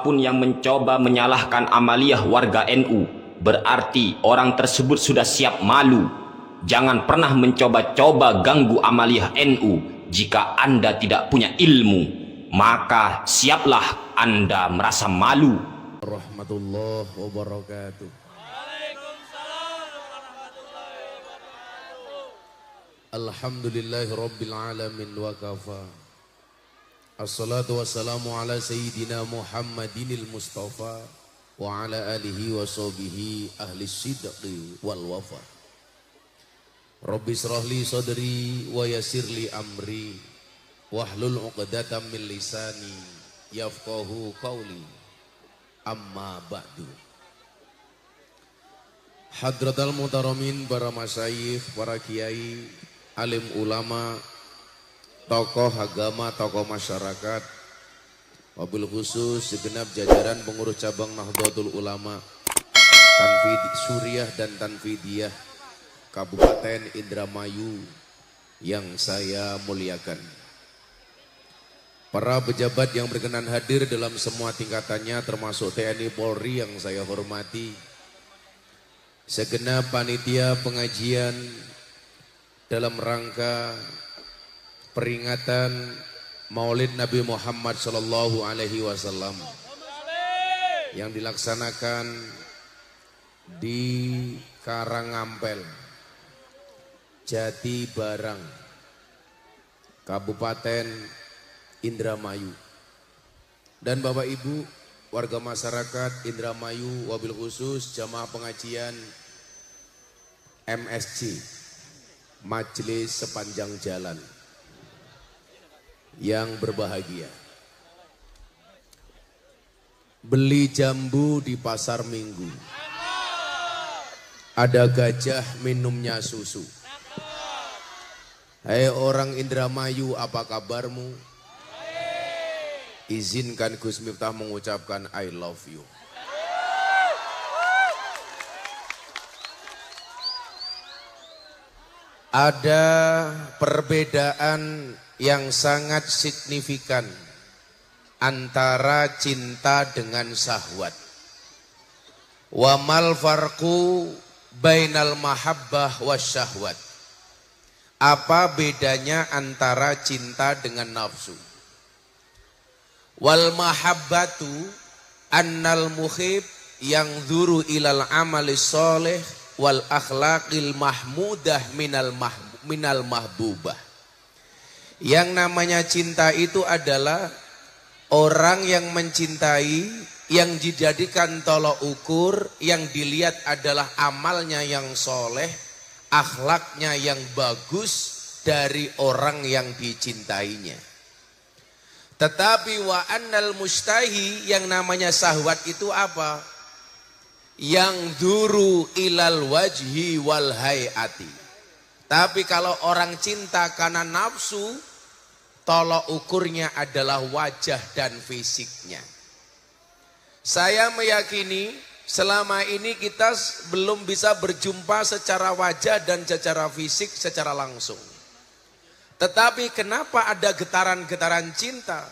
siapapun yang mencoba menyalahkan amaliyah warga NU, berarti orang tersebut sudah siap malu. Jangan pernah mencoba-coba ganggu amaliyah NU. Jika Anda tidak punya ilmu, maka siaplah Anda merasa malu. Warahmatullahi wabarakatuh. Alhamdulillahi rabbil alamin wa kafa. Assalatu wassalamu ala sayyidina Muhammadinil Mustafa wa ala alihi wa sahbihi ahli sidqi wal wafa. Rabbi israh li sadri wa yassir li amri wahlul 'uqdatam min lisani yafqahu qawli. Amma ba'du. Hadratal muhtaramin, para masyayikh, para kiai, alim ulama, tokoh agama, tokoh masyarakat, wabil khusus segenap jajaran pengurus cabang Nahdlatul Ulama Suriah dan Tanfidiyah Kabupaten Indramayu yang saya muliakan, para pejabat yang berkenan hadir dalam semua tingkatannya termasuk TNI Polri yang saya hormati, segenap panitia pengajian dalam rangka peringatan Maulid Nabi Muhammad Sallallahu Alaihi Wasallam yang dilaksanakan di Karangampel, Jati Barang, Kabupaten Indramayu. Dan Bapak Ibu warga masyarakat Indramayu, wabil khusus jamaah pengajian MSJ, Majelis Sepanjang Jalan, yang berbahagia. Beli jambu di pasar Minggu, ada gajah minumnya susu. Hai orang Indramayu, apa kabarmu? Izinkan Gus Miftah mengucapkan I love you. Ada perbedaan yang sangat signifikan antara cinta dengan syahwat. Wa mal farqu bainal mahabbah wasyahwat. Apa bedanya antara cinta dengan nafsu? Wal mahabbatu annal muhib yang dzuru ilal amali sholih wal akhlaqil mahmudah minal mahbubah. Yang namanya cinta itu adalah orang yang mencintai, yang dijadikan tolok ukur, yang dilihat adalah amalnya yang soleh, akhlaknya yang bagus dari orang yang dicintainya. Tetapi wa annal mustahi, yang namanya syahwat itu apa? Yang duru ilal wajhi wal hayati. Tapi kalau orang cinta karena nafsu, tolok ukurnya adalah wajah dan fisiknya. Saya meyakini selama ini kita belum bisa berjumpa secara wajah dan secara fisik secara langsung. Tetapi kenapa ada getaran-getaran cinta?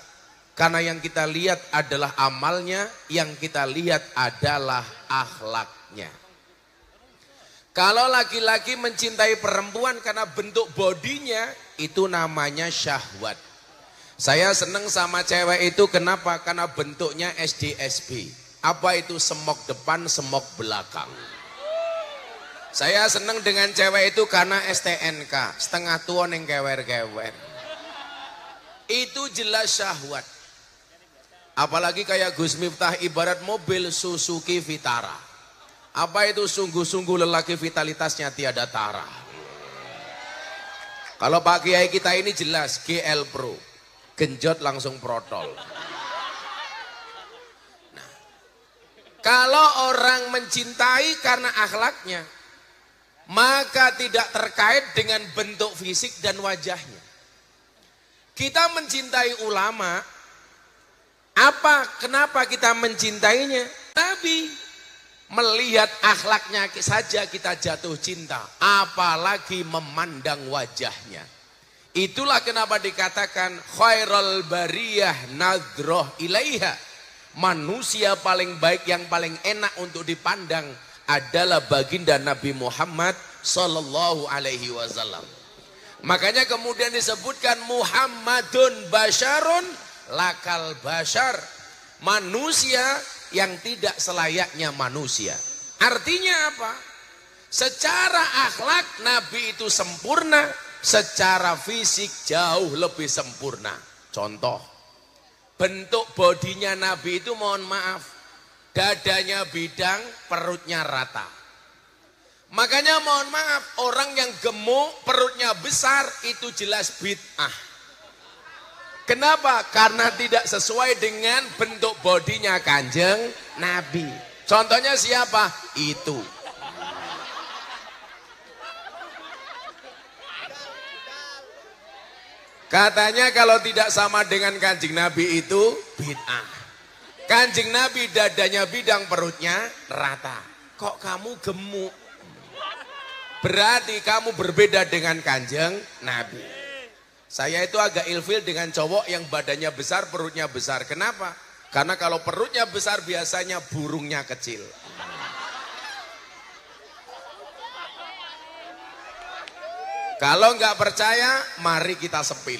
Karena yang kita lihat adalah amalnya, yang kita lihat adalah akhlaknya. Kalau laki-laki mencintai perempuan karena bentuk bodinya, itu namanya syahwat. Saya seneng sama cewek itu kenapa? Karena bentuknya SDSB. Apa itu? Semok depan, semok belakang. Saya seneng dengan cewek itu karena STNK, setengah tua neng kewer-kewer. Itu jelas syahwat. Apalagi kayak Gus Miftah ibarat mobil Suzuki Vitara. Apa itu? Sungguh-sungguh lelaki vitalitasnya tiada tara. Kalau Pak Kiai kita ini jelas GL Pro, genjot langsung protol. Nah, kalau orang mencintai karena akhlaknya, maka tidak terkait dengan bentuk fisik dan wajahnya. Kita mencintai ulama, kenapa kita mencintainya? Tapi melihat akhlaknya saja kita jatuh cinta, apalagi memandang wajahnya. Itulah kenapa dikatakan khairul bariyah nadroh ilaiha. manusia paling baik yang paling enak untuk dipandang adalah baginda Nabi Muhammad sallallahu alaihi wasallam. Makanya kemudian disebutkan Muhammadun basyarun lakal basyar, manusia yang tidak selayaknya manusia. Artinya apa? Secara akhlak Nabi itu sempurna, secara fisik jauh lebih sempurna. Contoh, bentuk bodinya Nabi itu mohon maaf, dadanya bidang, perutnya rata. Makanya mohon maaf, orang yang gemuk, perutnya besar itu jelas bid'ah. Kenapa? Karena tidak sesuai dengan bentuk bodinya Kanjeng Nabi. Contohnya siapa? Itu. Katanya kalau tidak sama dengan Kanjeng Nabi itu bid'ah. Kanjeng Nabi dadanya bidang, perutnya rata. Kok kamu gemuk? Berarti kamu berbeda dengan Kanjeng Nabi. Saya itu agak ilfil dengan cowok yang badannya besar, perutnya besar. Kenapa? Karena kalau perutnya besar biasanya burungnya kecil. Kalau nggak percaya, mari kita sepil.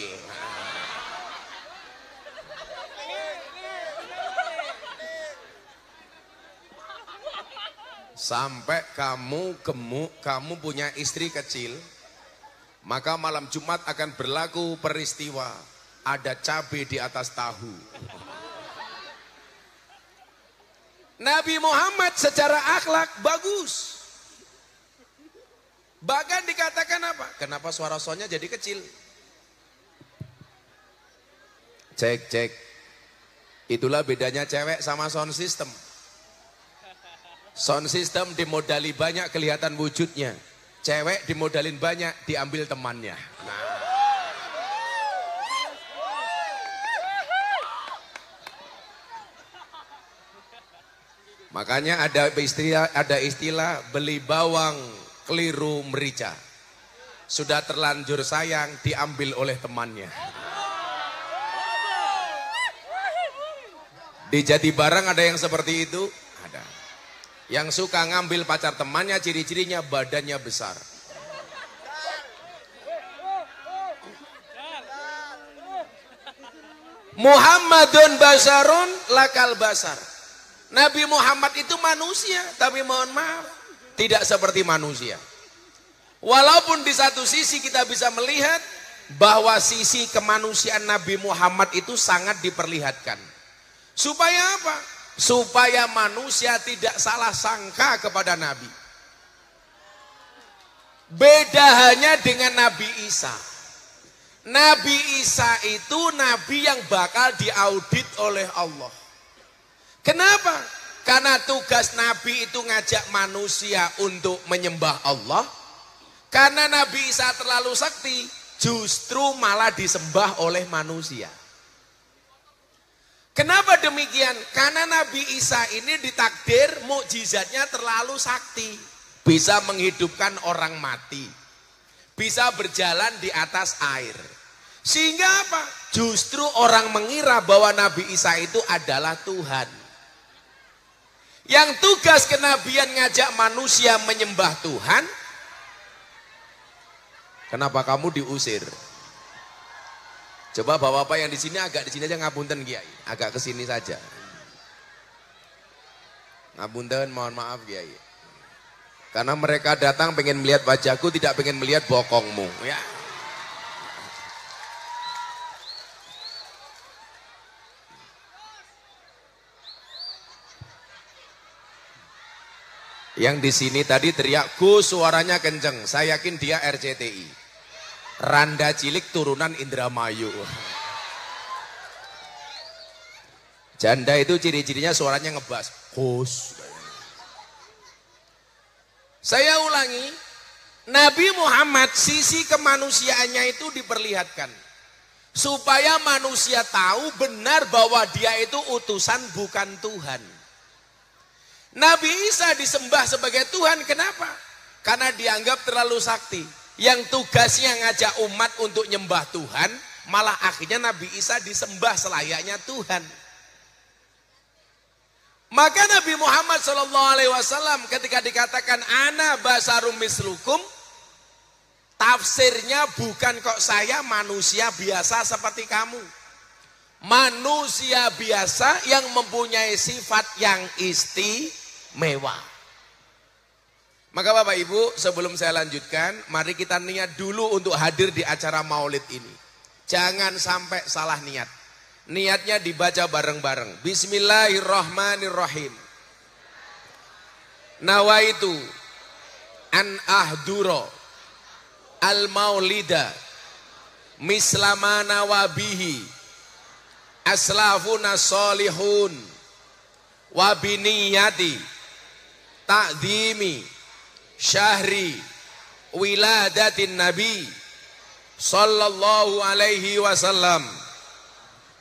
Sampai kamu gemuk, kamu punya istri kecil, maka malam Jumat akan berlaku peristiwa ada cabai di atas tahu. Nabi Muhammad secara akhlak bagus. Bahkan dikatakan apa? Kenapa suara soundnya jadi kecil? Cek. Itulah bedanya cewek sama sound system. Sound system dimodali banyak kelihatan wujudnya. Cewek dimodalin banyak diambil temannya. Nah. Makanya ada istilah beli bawang keliru merica. Sudah terlanjur sayang diambil oleh temannya. Di Jatibarang ada yang seperti itu? Ada. Yang suka ngambil pacar temannya, ciri-cirinya badannya besar. Muhammadun basarun lakal basar. Nabi Muhammad itu manusia, tapi mohon maaf, tidak seperti manusia. Walaupun di satu sisi kita bisa melihat bahwa sisi kemanusiaan Nabi Muhammad itu sangat diperlihatkan. Supaya apa? Supaya manusia tidak salah sangka kepada Nabi. Beda hanya dengan Nabi Isa. Nabi Isa itu nabi yang bakal diaudit oleh Allah. Kenapa? Karena tugas Nabi itu ngajak manusia untuk menyembah Allah. Karena Nabi Isa terlalu sakti, justru malah disembah oleh manusia. Kenapa demikian? Karena Nabi Isa ini ditakdir mukjizatnya terlalu sakti. Bisa menghidupkan orang mati. Bisa berjalan di atas air. Sehingga apa? Justru orang mengira bahwa Nabi Isa itu adalah Tuhan. Yang tugas kenabian ngajak manusia menyembah Tuhan. Kenapa kamu diusir? Coba bapak-bapak yang di sini agak di sini aja, ngapunten Kiai, agak ke sini saja. Ngapunten, mohon maaf Kiai. Karena mereka datang pengen melihat wajahku, tidak pengen melihat bokongmu, ya. Yang di sini tadi teriak, Gus suaranya kenceng. Saya yakin dia RCTI. Randa cilik turunan Indramayu. Janda itu ciri-cirinya suaranya ngebas. Gus. Saya ulangi, Nabi Muhammad sisi kemanusiaannya itu diperlihatkan. Supaya manusia tahu benar bahwa dia itu utusan bukan Tuhan. Nabi Isa disembah sebagai Tuhan, kenapa? Karena dianggap terlalu sakti. Yang tugasnya ngajak umat untuk nyembah Tuhan, malah akhirnya Nabi Isa disembah selayaknya Tuhan. Maka Nabi Muhammad SAW ketika dikatakan ana basarum mislukum, tafsirnya bukan kok saya manusia biasa seperti kamu. Manusia biasa yang mempunyai sifat yang istimewa. Maka Bapak Ibu, sebelum saya lanjutkan, mari kita niat dulu untuk hadir di acara maulid ini. Jangan sampai salah niat. Niatnya dibaca bareng-bareng. Bismillahirrahmanirrahim. Nawaitu an ahduro al-maulida mislama nawabihi aslafuna solihun wabiniyati ta'dhimi syahri wiladatin nabi sallallahu alaihi wasallam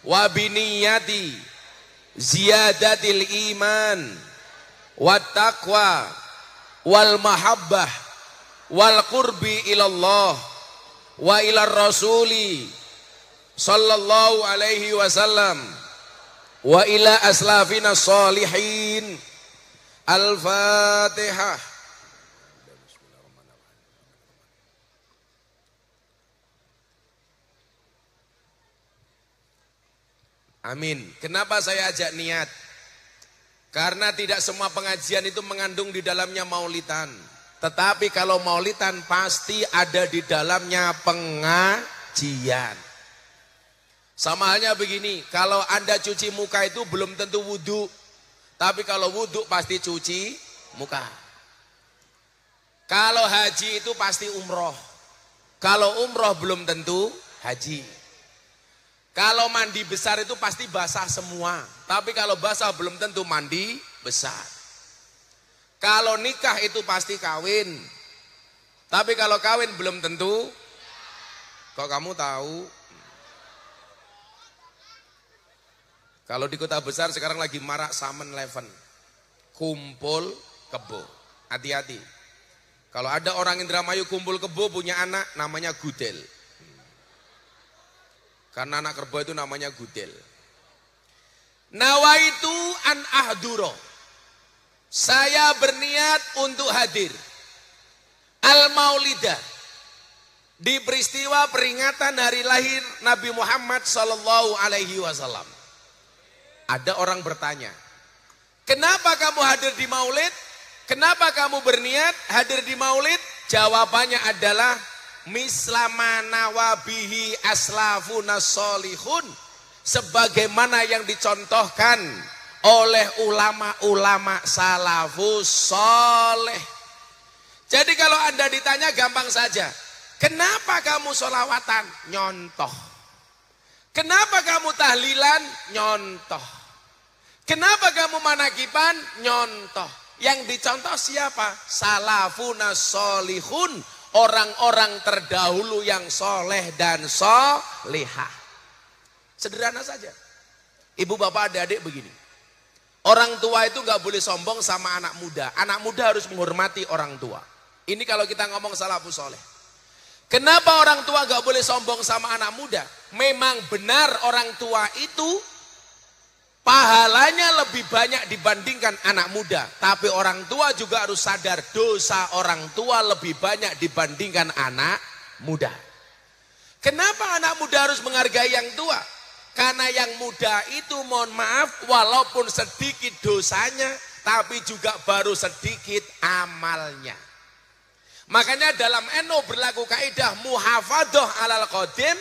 wabiniyati ziyadatil iman wat taqwa wal mahabbah wal qurbi ilallah wa ilar rasuli sallallahu alaihi wasallam wa ila aslafina salihin. Al-Fatihah. Amin. Kenapa saya ajak niat? Karena tidak semua pengajian itu mengandung di dalamnya maulidan. Tetapi kalau maulidan pasti ada di dalamnya pengajian. Sama halnya begini, kalau Anda cuci muka itu belum tentu wudhu. Tapi kalau wudhu pasti cuci muka. Kalau haji itu pasti umroh. Kalau umroh belum tentu haji. Kalau mandi besar itu pasti basah semua. Tapi kalau basah belum tentu mandi besar. Kalau nikah itu pasti kawin. Tapi kalau kawin belum tentu. Kok kamu tahu? Kalau di kota besar sekarang lagi marak 7-Eleven. Kumpul kebo. Hati-hati. Kalau ada orang Indramayu kumpul kebo punya anak namanya gudel. Karena anak kerbau itu namanya gudel. Nawaitu an ahduro. Saya berniat untuk hadir. Al-Maulidah. Di peristiwa peringatan hari lahir Nabi Muhammad sallallahu alaihi wasallam. Ada orang bertanya, kenapa kamu hadir di maulid? Kenapa kamu berniat hadir di maulid? Jawabannya adalah mislama nawabihi aslafuna solihun, sebagaimana yang dicontohkan oleh ulama-ulama salafus soleh. Jadi kalau Anda ditanya gampang saja, kenapa kamu sholawatan? Nyontoh. Kenapa kamu tahlilan? Nyontoh. Kenapa kamu manakiban? Nyontoh. Yang dicontoh siapa? Salafuna solihun, orang-orang terdahulu yang soleh dan solehah. Sederhana saja. Ibu bapak adik-adik begini. Orang tua itu nggak boleh sombong sama anak muda. Anak muda harus menghormati orang tua. Ini kalau kita ngomong salafus soleh. Kenapa orang tua nggak boleh sombong sama anak muda? Memang benar orang tua itu pahalanya lebih banyak dibandingkan anak muda. Tapi orang tua juga harus sadar dosa orang tua lebih banyak dibandingkan anak muda. Kenapa anak muda harus menghargai yang tua? Karena yang muda itu mohon maaf walaupun sedikit dosanya tapi juga baru sedikit amalnya. Makanya dalam NU berlaku kaidah muhafadzah alal qadim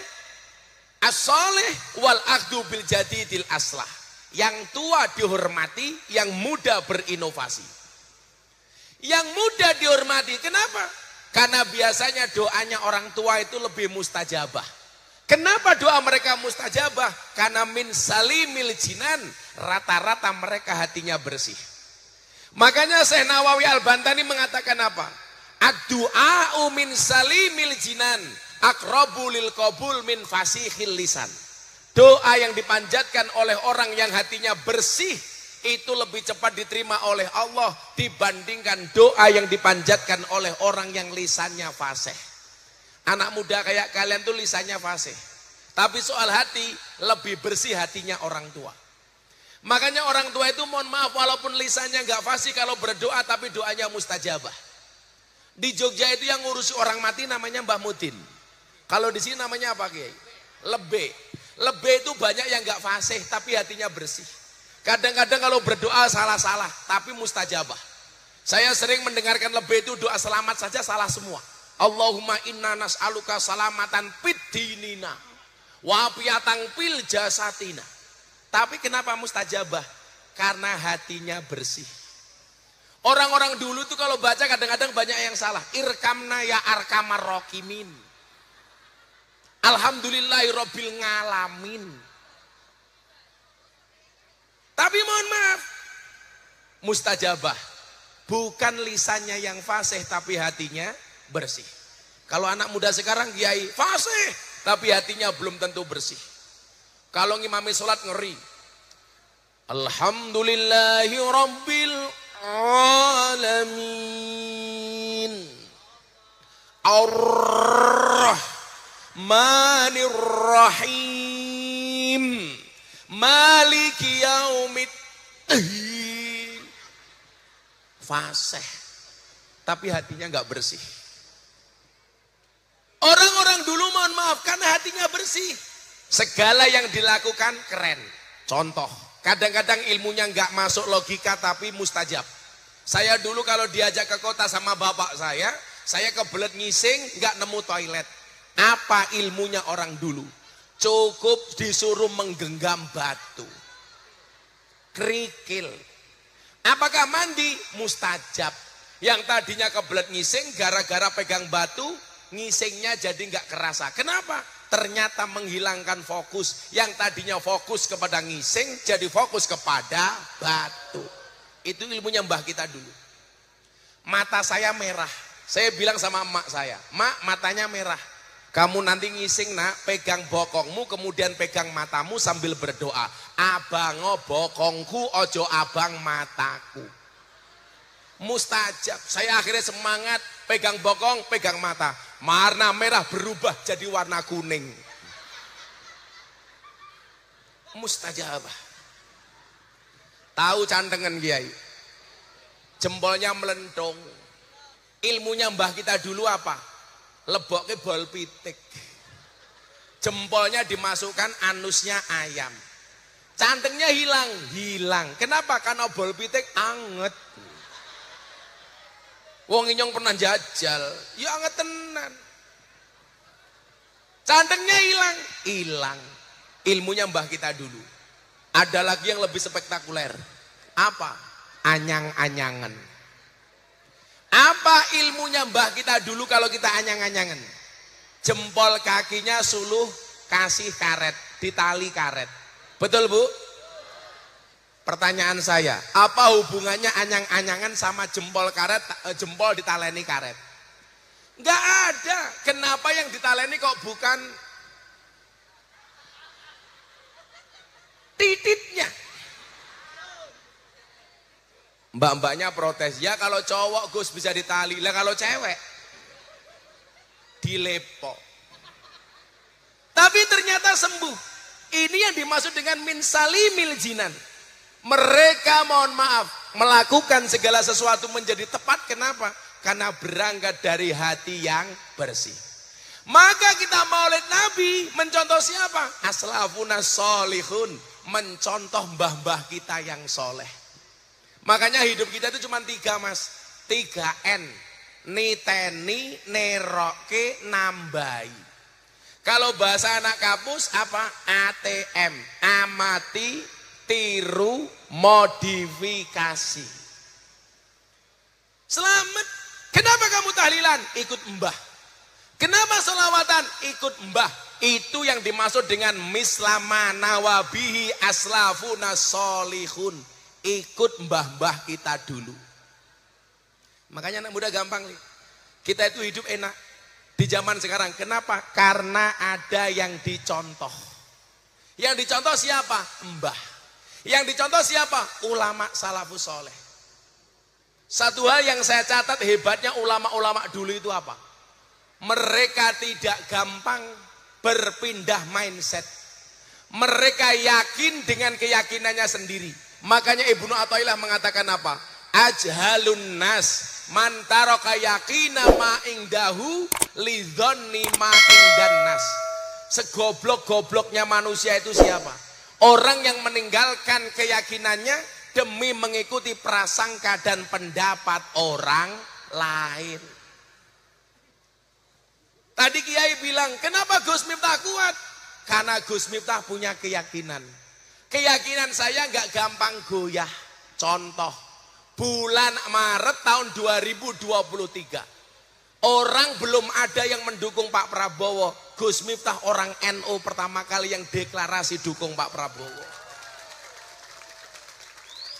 as-soleh wal akhdu bil jadidil aslah. Yang tua dihormati, yang muda berinovasi. Yang muda dihormati, kenapa? Karena biasanya doanya orang tua itu lebih mustajabah. Kenapa doa mereka mustajabah? Karena min salimil jinan, rata-rata mereka hatinya bersih. Makanya Syekh Nawawi Al-Bantani mengatakan apa? Ad-du'a'u min salimil jinan aqrabu lil qabul min fasihil lisan. Doa yang dipanjatkan oleh orang yang hatinya bersih itu lebih cepat diterima oleh Allah dibandingkan doa yang dipanjatkan oleh orang yang lisannya fasih. Anak muda kayak kalian tuh lisannya fasih. Tapi soal hati lebih bersih hatinya orang tua. Makanya orang tua itu mohon maaf walaupun lisannya nggak fasih kalau berdoa tapi doanya mustajabah. Di Jogja itu yang ngurusi orang mati namanya Mbah Mudin. Kalau di sini namanya apa Kiai? Lebe. Lebe itu banyak yang nggak fasih tapi hatinya bersih. Kadang-kadang kalau berdoa salah-salah tapi mustajabah. Saya sering mendengarkan lebe itu doa selamat saja salah semua. Allahumma inna nas'aluka salamatan fid dinina wa afiatan fil jasatina. Tapi kenapa mustajabah? Karena hatinya bersih. Orang-orang dulu tuh kalau baca kadang-kadang banyak yang salah. Irkamna ya arkamar rokimin. Alhamdulillahi robbil ngalamin. Tapi mohon maaf, mustajabah. Bukan lisannya yang fasih tapi hatinya bersih. Kalau anak muda sekarang kiai fasih tapi hatinya belum tentu bersih. Kalau ngimami sholat ngeri. Alhamdulillahi rabbil alamin. Ar-Rahmanir Rahim. Maliki yaumiddin. Fasih tapi hatinya nggak bersih. Orang-orang dulu mohon maaf karena hatinya bersih. Segala yang dilakukan keren. Contoh, kadang-kadang ilmunya nggak masuk logika tapi mustajab. Saya dulu kalau diajak ke kota sama bapak saya kebelet ngising nggak nemu toilet. Apa ilmunya orang dulu? Cukup disuruh menggenggam batu. Kerikil. Apakah mandi? Mustajab. Yang tadinya kebelet ngising gara-gara pegang batu, ngisingnya jadi nggak kerasa. Kenapa? Ternyata menghilangkan fokus. Yang tadinya fokus kepada ngising jadi fokus kepada batu. Itu ilmunya mbah kita dulu. Mata saya merah. Saya bilang sama emak saya, "Mak, matanya merah. Kamu nanti ngising nak, pegang bokongmu kemudian pegang matamu sambil berdoa. Abango bokongku ojo abang mataku." Mustajab. Saya akhirnya semangat pegang bokong, pegang mata. Warna merah berubah jadi warna kuning. Mustajabah. Tahu cantengan kiai. Jempolnya melendong. Ilmunya mbah kita dulu apa? Leboknya bol pitik. Jempolnya dimasukkan anusnya ayam. Cantengnya hilang. Kenapa? Karena bol pitik anget. Wong inyong pernah jajal, ya anget tenan. Cantengnya hilang. Ilmunya mbah kita dulu. Ada lagi yang lebih spektakuler. Apa? Anyang-anyangan. Apa ilmunya mbah kita dulu kalau kita anyang-anyangan? Jempol kakinya suluh kasih karet, ditali karet. Betul Bu? Pertanyaan saya, apa hubungannya anyang-anyangan sama jempol karet, jempol ditaleni karet? Enggak ada. Kenapa yang ditaleni kok bukan tititnya? Mbak-mbaknya protes, ya kalau cowok Gus bisa ditali, lah kalau cewek dilepok. Tapi ternyata sembuh. Ini yang dimaksud dengan min salimil jinan. Mereka mohon maaf melakukan segala sesuatu menjadi tepat. Kenapa? Karena berangkat dari hati yang bersih. Maka kita maulid Nabi mencontoh siapa? Aslafuna sholihun, mencontoh mbah-mbah kita yang soleh. Makanya hidup kita itu cuma 3 mas, 3 N, niteni, neroke, nambai. Kalau bahasa anak kampus apa? ATM, amati, tiru, modifikasi. Selamat. Kenapa kamu tahlilan? Ikut mbah. Kenapa sholawatan? Ikut mbah. Itu yang dimaksud dengan mislama nawabihi aslafuna sholihun. Ikut mbah-mbah kita dulu. Makanya anak muda gampang nih. Kita itu hidup enak di zaman sekarang. Kenapa? Karena ada yang dicontoh. Yang dicontoh siapa? Mbah. Yang dicontoh siapa? Ulama salafus soleh. Satu hal yang saya catat hebatnya ulama-ulama dulu itu apa? Mereka tidak gampang berpindah mindset. Mereka yakin dengan keyakinannya sendiri. Makanya Ibnu Athaillah mengatakan apa? Ajhalun nas man taraka yaqina ma indahu lidzanni ma indan nas. Segoblok-gobloknya manusia itu siapa? Orang yang meninggalkan keyakinannya demi mengikuti prasangka dan pendapat orang lain. Tadi Kiai bilang, kenapa Gus Miftah kuat? Karena Gus Miftah punya keyakinan. Keyakinan saya nggak gampang goyah. Contoh, bulan Maret tahun 2023. Orang belum ada yang mendukung Pak Prabowo. Gus Miftah orang NU pertama kali yang deklarasi dukung Pak Prabowo.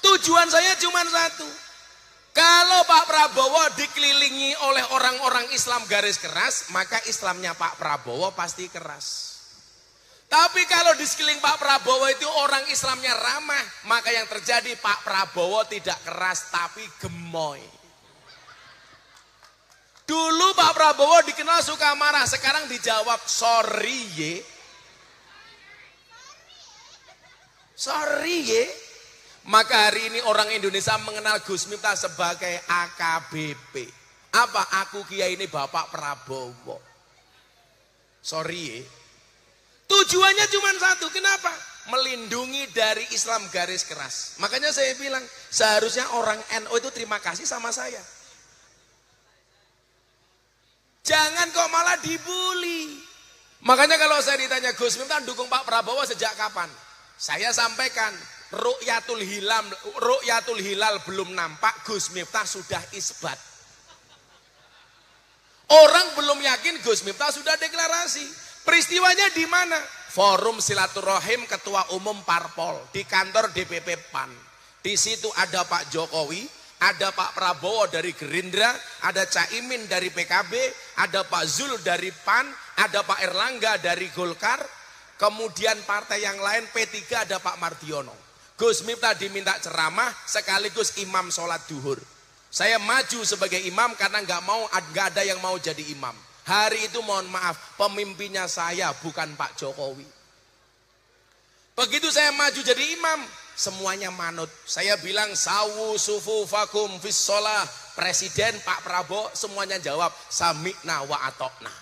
Tujuan saya cuma satu. Kalau Pak Prabowo dikelilingi oleh orang-orang Islam garis keras, maka Islamnya Pak Prabowo pasti keras. Tapi kalau di sekeliling Pak Prabowo itu orang Islamnya ramah, maka yang terjadi Pak Prabowo tidak keras tapi gemoy. Dulu Pak Prabowo dikenal suka marah, sekarang dijawab sorry ye. Sorry ye. Maka hari ini orang Indonesia mengenal Gus Miftah sebagai AKBP. Apa? Aku Kiai ini Bapak Prabowo. Sorry ye. Tujuannya cuma satu, kenapa? Melindungi dari Islam garis keras. Makanya saya bilang, seharusnya orang NU itu terima kasih sama saya. Jangan kok malah dibully. Makanya kalau saya ditanya, Gus Miftah dukung Pak Prabowo sejak kapan? Saya sampaikan, Ru'yatul Hilal belum nampak, Gus Miftah sudah isbat. Orang belum yakin, Gus Miftah sudah deklarasi. Peristiwanya di mana? Forum silaturahim Ketua Umum Parpol di kantor DPP PAN. Di situ ada Pak Jokowi, ada Pak Prabowo dari Gerindra, ada Caimin dari PKB, ada Pak Zul dari PAN, ada Pak Erlangga dari Golkar, kemudian partai yang lain P3 ada Pak Mardiono. Gus Miftah diminta ceramah sekaligus imam sholat duhur. Saya maju sebagai imam karena nggak ada yang mau jadi imam. Hari itu mohon maaf, pemimpinnya saya bukan Pak Jokowi. Begitu saya maju jadi imam, semuanya manut. Saya bilang sawu sufufakum fis sholah. Presiden Pak Prabowo semuanya jawab sami'na wa atokna.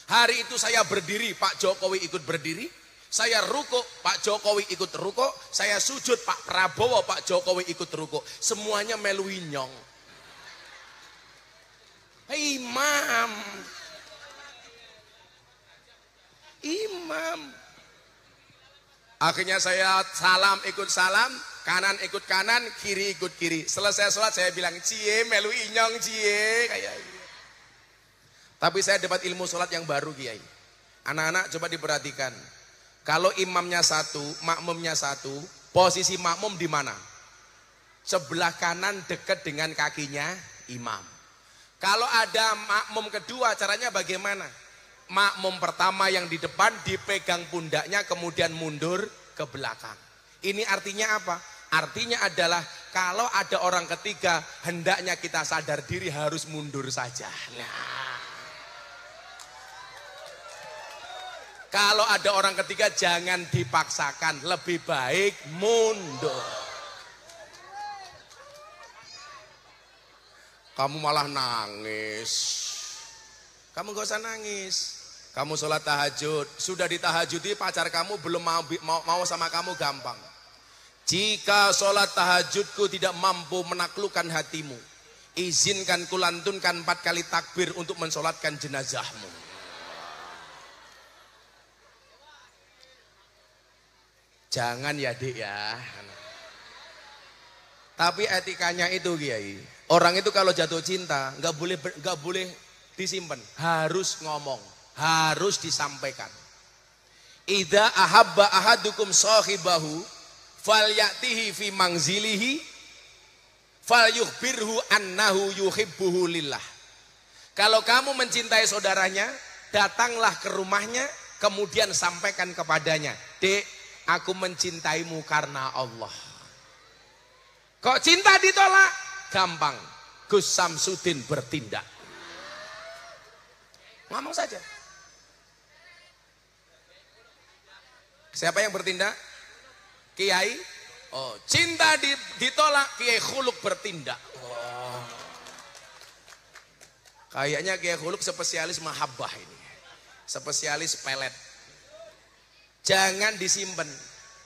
Hari itu saya berdiri, Pak Jokowi ikut berdiri. Saya rukuk, Pak Jokowi ikut rukuk. Saya sujud, Pak Prabowo, Pak Jokowi ikut rukuk. Semuanya melu nyong. Imam. Akhirnya saya salam ikut salam, kanan ikut kanan, kiri ikut kiri. Selesai sholat saya bilang, cie melu inyong cie. Kayak gitu. Tapi saya dapat ilmu sholat yang baru Kiai. Anak-anak coba diperhatikan. Kalau imamnya satu, makmumnya satu, posisi makmum di mana? Sebelah kanan dekat dengan kakinya imam. Kalau ada makmum kedua, caranya bagaimana? Makmum pertama yang di depan dipegang pundaknya kemudian mundur ke belakang. Ini artinya apa? Artinya adalah kalau ada orang ketiga hendaknya kita sadar diri harus mundur saja. Nah, kalau ada orang ketiga jangan dipaksakan, lebih baik mundur. Kamu malah nangis. Kamu gak usah nangis. Kamu sholat tahajud, sudah ditahajudi pacar kamu belum mau sama kamu gampang. Jika sholat tahajudku tidak mampu menaklukkan hatimu, izinkan kulantunkan 4 kali takbir untuk mensolatkan jenazahmu. Jangan ya Dik ya. Tapi etikanya itu Kiai, orang itu kalau jatuh cinta nggak boleh disimpan, harus ngomong, harus disampaikan. Idza ahabba ahadukum sahibahu falyatihi fi manzilihi falyukhbirhu annahu yuhibbuhu lillah. Kalau kamu mencintai saudaranya, datanglah ke rumahnya, kemudian sampaikan kepadanya, Dek, aku mencintaimu karena Allah. Kok cinta ditolak? Gampang, Gus Samsudin bertindak. Ngomong saja. Siapa yang bertindak? Kiai. Oh, cinta ditolak, Kiai Khuluk bertindak. Oh. Kayaknya Kiai Khuluk spesialis mahabbah ini. Spesialis pelet. Jangan disimpan.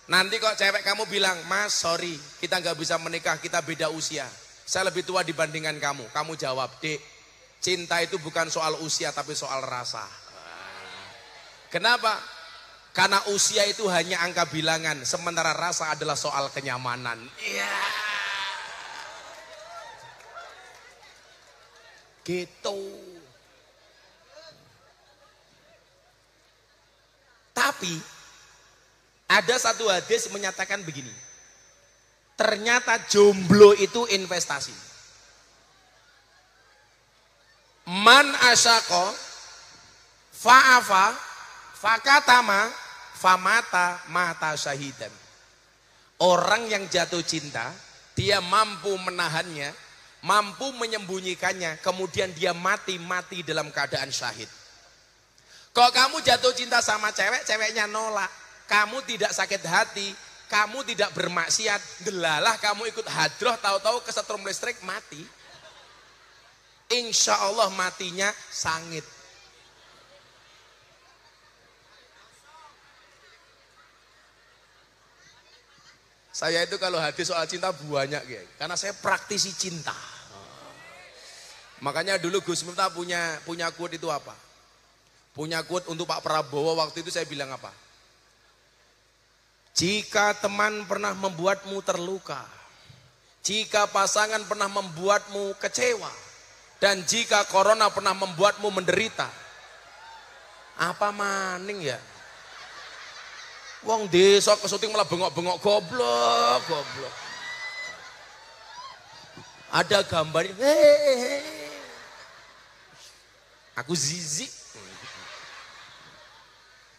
Nanti kok cewek kamu bilang, "Mas, sorry, kita nggak bisa menikah, kita beda usia. Saya lebih tua dibandingkan kamu." Kamu jawab, "Dek, cinta itu bukan soal usia tapi soal rasa." Kenapa? Karena usia itu hanya angka bilangan, sementara rasa adalah soal kenyamanan. Iya. Gitu. Tapi ada satu hadis menyatakan begini. Ternyata jomblo itu investasi. Man asyaqo fa'afa fakatama famata mata syahidan. Orang yang jatuh cinta, dia mampu menahannya, mampu menyembunyikannya, kemudian dia mati dalam keadaan syahid. Kalau kamu jatuh cinta sama cewek, ceweknya nolak, kamu tidak sakit hati, kamu tidak bermaksiat, delalah kamu ikut hadroh, tahu-tahu kesetrum listrik mati. Insya Allah matinya sangit. Saya itu kalau hadis soal cinta banyak ya, karena saya praktisi cinta. Makanya dulu Gus Miftah punya quote itu apa? Punya quote untuk Pak Prabowo waktu itu saya bilang apa? Jika teman pernah membuatmu terluka, jika pasangan pernah membuatmu kecewa, dan jika corona pernah membuatmu menderita, apa maning ya? Wong desa kesuting malah bengok-bengok, goblok. Ada gambarnya, hehehe. Aku zizi.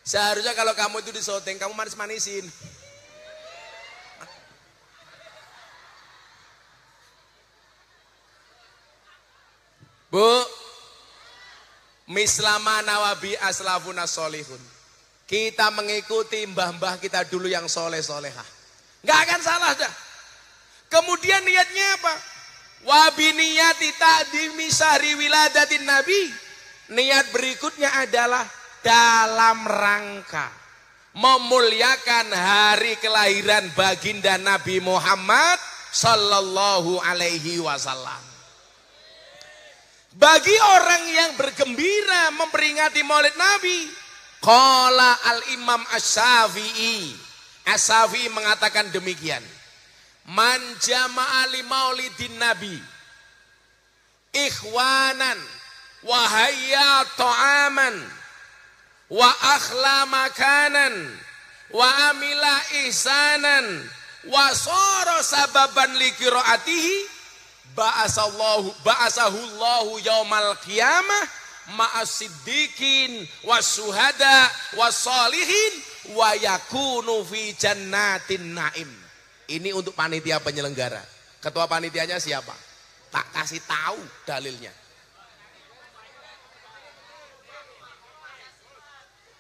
Seharusnya kalau kamu itu disyuting, kamu manis-manisin. Bu, mislama nawabi aslafuna solihun. Kita mengikuti mbah-mbah kita dulu yang soleh-solehah. Nggak akan salah dah. Kemudian niatnya apa? Wabi niyati ta'dimi syahri wiladatin nabi. Niat berikutnya adalah dalam rangka memuliakan hari kelahiran baginda Nabi Muhammad sallallahu alaihi wasallam. Bagi orang yang bergembira memperingati Maulid Nabi, qala al-Imam Asy-Syafi'i. Asy-Syafi'i mengatakan demikian. Man jama'a li maulidin Nabi ikhwanan wa hayya ta'aman wa akhla makanan wa amila ihsanan wa sara sababan li qiraatihi ba'asahullahu yaumal qiyamah ma'as siddiqin wasyuhada wassalihin wa yakunu fi jannatin naim. Ini untuk panitia penyelenggara. Ketua panitianya siapa? Tak kasih tahu dalilnya.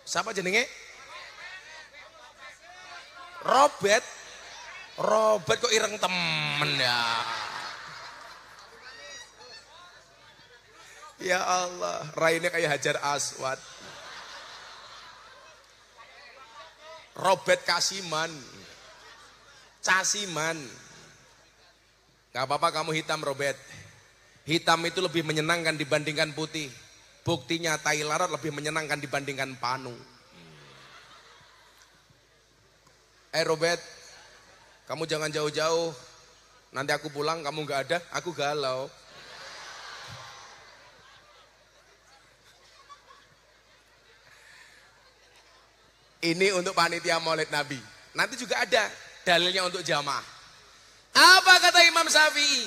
Siapa jenenge? Robert. Robert kok ireng temen ya. Ya Allah, raine kayak Hajar Aswad. Robert Kasiman. Casiman. Gak apa-apa kamu hitam Robert. Hitam itu lebih menyenangkan dibandingkan putih. Buktinya tai larat lebih menyenangkan dibandingkan panu. Robert, kamu jangan jauh-jauh. Nanti aku pulang kamu gak ada, aku galau. Ini untuk panitia Maulid Nabi. Nanti juga ada dalilnya untuk jamaah. Apa kata Imam Syafi'i?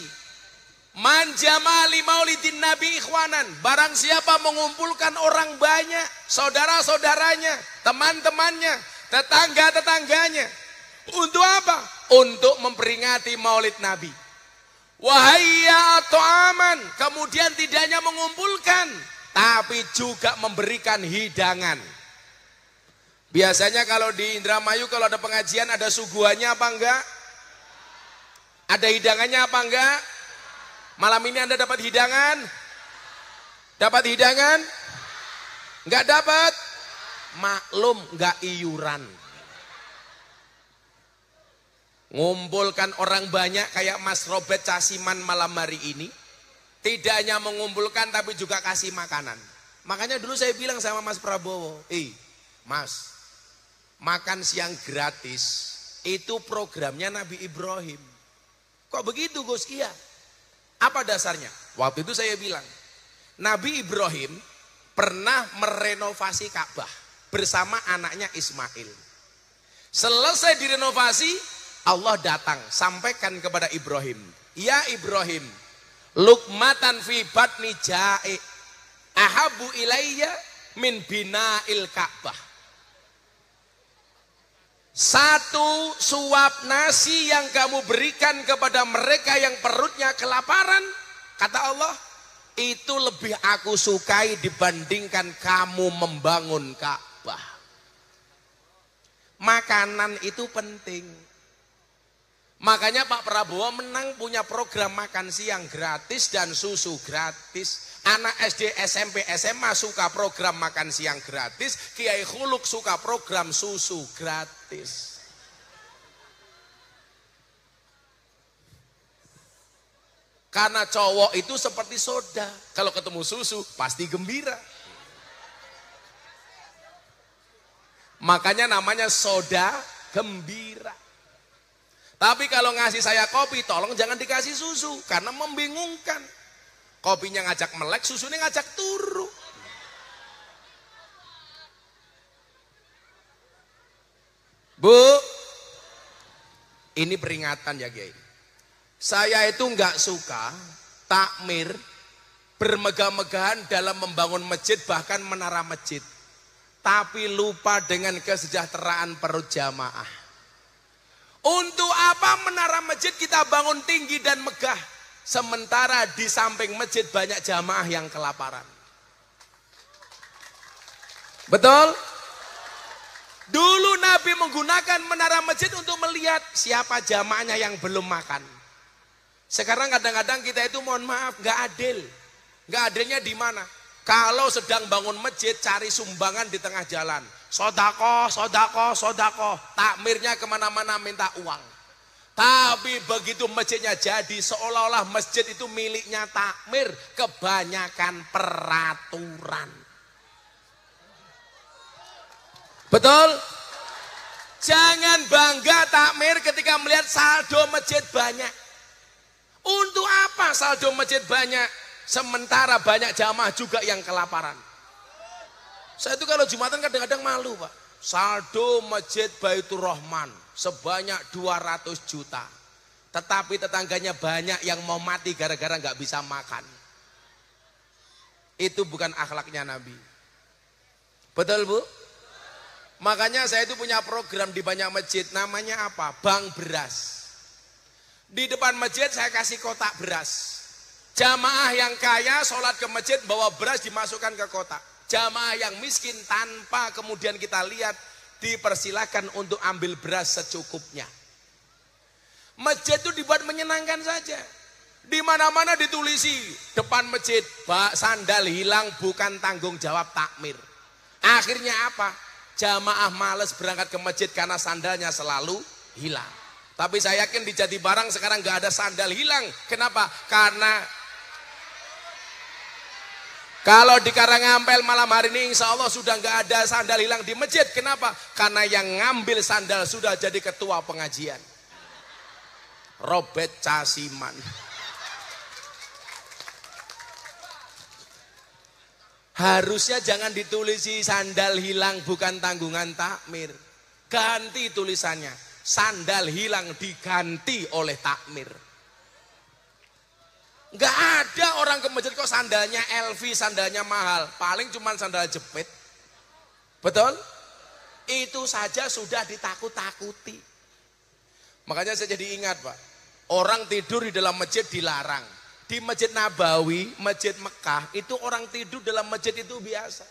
Man jamali maulidin Nabi ikhwanan. Barang siapa mengumpulkan orang banyak, saudara-saudaranya, teman-temannya, tetangga-tetangganya. Untuk apa? Untuk memperingati Maulid Nabi. Wahayya ta'aman. Kemudian tidak hanya mengumpulkan, tapi juga memberikan hidangan. Biasanya kalau di Indramayu kalau ada pengajian ada suguhannya apa enggak? Ada hidangannya apa enggak? Malam ini Anda dapat hidangan? Dapat hidangan? Enggak dapat? Maklum enggak iuran. Ngumpulkan orang banyak kayak Mas Robert Casiman malam hari ini. Tidak hanya mengumpulkan tapi juga kasih makanan. Makanya dulu saya bilang sama Mas Prabowo, Mas, makan siang gratis itu programnya Nabi Ibrahim. Kok begitu Gus? Iya. Apa dasarnya? Waktu itu saya bilang, Nabi Ibrahim pernah merenovasi Ka'bah bersama anaknya Ismail. Selesai direnovasi, Allah datang sampaikan kepada Ibrahim, ya Ibrahim, lukmatan fi batni ja'i ahabu ilayya min bina'il Ka'bah. Satu suap nasi yang kamu berikan kepada mereka yang perutnya kelaparan, kata Allah, itu lebih aku sukai dibandingkan kamu membangun Ka'bah. Makanan itu penting. Makanya Pak Prabowo menang punya program makan siang gratis dan susu gratis. Anak SD, SMP, SMA suka program makan siang gratis. Kiai Khuluk suka program susu gratis. Karena cowok itu seperti soda. Kalau ketemu susu pasti gembira. Makanya namanya soda gembira. Tapi kalau ngasih saya kopi, tolong jangan dikasih susu. Karena membingungkan. Kopinya ngajak melek, susunya ngajak turu. Bu, ini peringatan ya Kiai. Saya itu nggak suka takmir bermegah-megahan dalam membangun masjid, bahkan menara masjid. Tapi lupa dengan kesejahteraan perut jamaah. Untuk apa menara masjid kita bangun tinggi dan megah? Sementara di samping masjid banyak jamaah yang kelaparan. Betul? Dulu Nabi menggunakan menara masjid untuk melihat siapa jamaahnya yang belum makan. Sekarang kadang-kadang kita itu mohon maaf gak adil. Gak adilnya di mana? Kalau sedang bangun masjid cari sumbangan di tengah jalan. Sodako, sodako, sodako. Takmirnya kemana-mana minta uang. Tapi begitu masjidnya jadi seolah-olah masjid itu miliknya takmir. Kebanyakan peraturan. Betul? Jangan bangga takmir ketika melihat saldo masjid banyak. Untuk apa saldo masjid banyak? Sementara banyak jamaah juga yang kelaparan. Saya itu kalau Jumatan kadang-kadang malu Pak. Saldo masjid Baitur Rahman sebanyak 200 juta. Tetapi tetangganya banyak yang mau mati gara-gara nggak bisa makan. Itu bukan akhlaknya Nabi. Betul Bu? Makanya saya itu punya program di banyak masjid. Namanya apa? Bank beras. Di depan masjid saya kasih kotak beras. Jamaah yang kaya sholat ke masjid bawa beras dimasukkan ke kotak. Jamaah yang miskin tanpa kemudian kita lihat dipersilakan untuk ambil beras secukupnya. Masjid itu dibuat menyenangkan saja. Di mana-mana ditulisi depan masjid, sandal hilang bukan tanggung jawab takmir. Akhirnya apa? Jamaah males berangkat ke masjid karena sandalnya selalu hilang. Tapi saya yakin di Jatibarang sekarang nggak ada sandal hilang. Kenapa? Karena kalau di Karangampel malam hari ini insya Allah sudah nggak ada sandal hilang di masjid. Kenapa? Karena yang ngambil sandal sudah jadi ketua pengajian. Robert Casiman. Harusnya jangan ditulisi sandal hilang bukan tanggungan takmir. Ganti tulisannya. Sandal hilang diganti oleh takmir. Nggak ada orang ke masjid kok sandalnya LV, sandalnya mahal. Paling cuma sandal jepit. Betul? Itu saja sudah ditakut-takuti. Makanya saya jadi ingat Pak. Orang tidur di dalam masjid dilarang. Di Masjid Nabawi, Masjid Mekah, itu orang tidur dalam masjid itu biasa.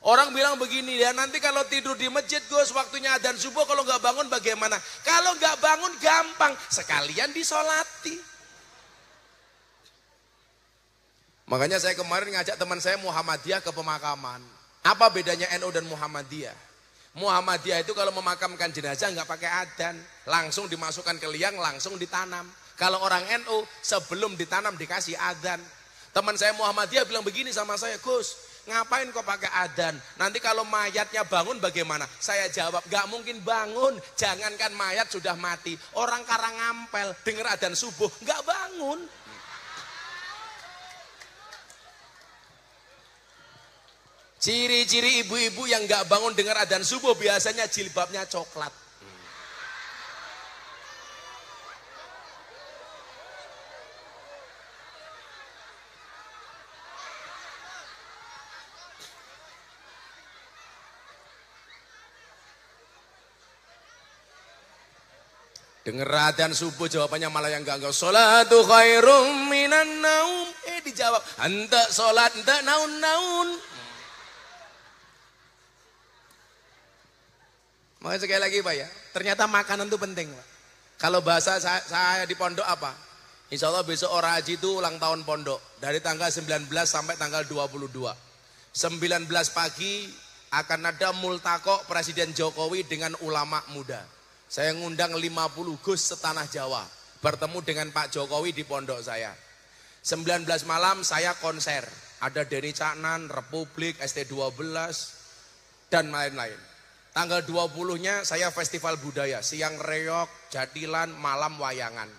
Orang bilang begini, ya nanti kalau tidur di masjid Gus, waktunya adzan subuh kalau nggak bangun bagaimana? Kalau nggak bangun gampang, sekalian disolati. Makanya saya kemarin ngajak teman saya Muhammadiyah ke pemakaman. Apa bedanya NU dan Muhammadiyah? Muhammadiyah itu kalau memakamkan jenazah nggak pakai adzan, langsung dimasukkan ke liang, langsung ditanam. Kalau orang NU sebelum ditanam dikasih adzan. Teman saya Muhammadiyah bilang begini sama saya, Gus, ngapain kok pakai adzan? Nanti kalau mayatnya bangun bagaimana? Saya jawab, gak mungkin bangun. Jangankan mayat sudah mati, orang Karangampel dengar adzan subuh gak bangun. Ciri-ciri ibu-ibu yang gak bangun dengar adzan subuh biasanya jilbabnya coklat. Dengar adzan subuh jawabannya malah yang enggak. Sholatu khairum minan naum. Dijawab, ente sholat, ente naun-naun. Makanya sekali lagi Pak ya, ternyata makanan itu penting Pak. Kalau bahasa saya di pondok apa? Insya Allah besok orang haji itu ulang tahun pondok. Dari tanggal 19 sampai tanggal 22. 19 pagi akan ada multaqo Presiden Jokowi dengan ulama muda. Saya ngundang 50 Gus setanah Jawa, bertemu dengan Pak Jokowi di pondok saya. 19 malam saya konser, ada Denny Caknan, Republik, ST12, dan lain-lain. Tanggal 20-nya saya festival budaya, siang reok, jadilan, malam wayangan.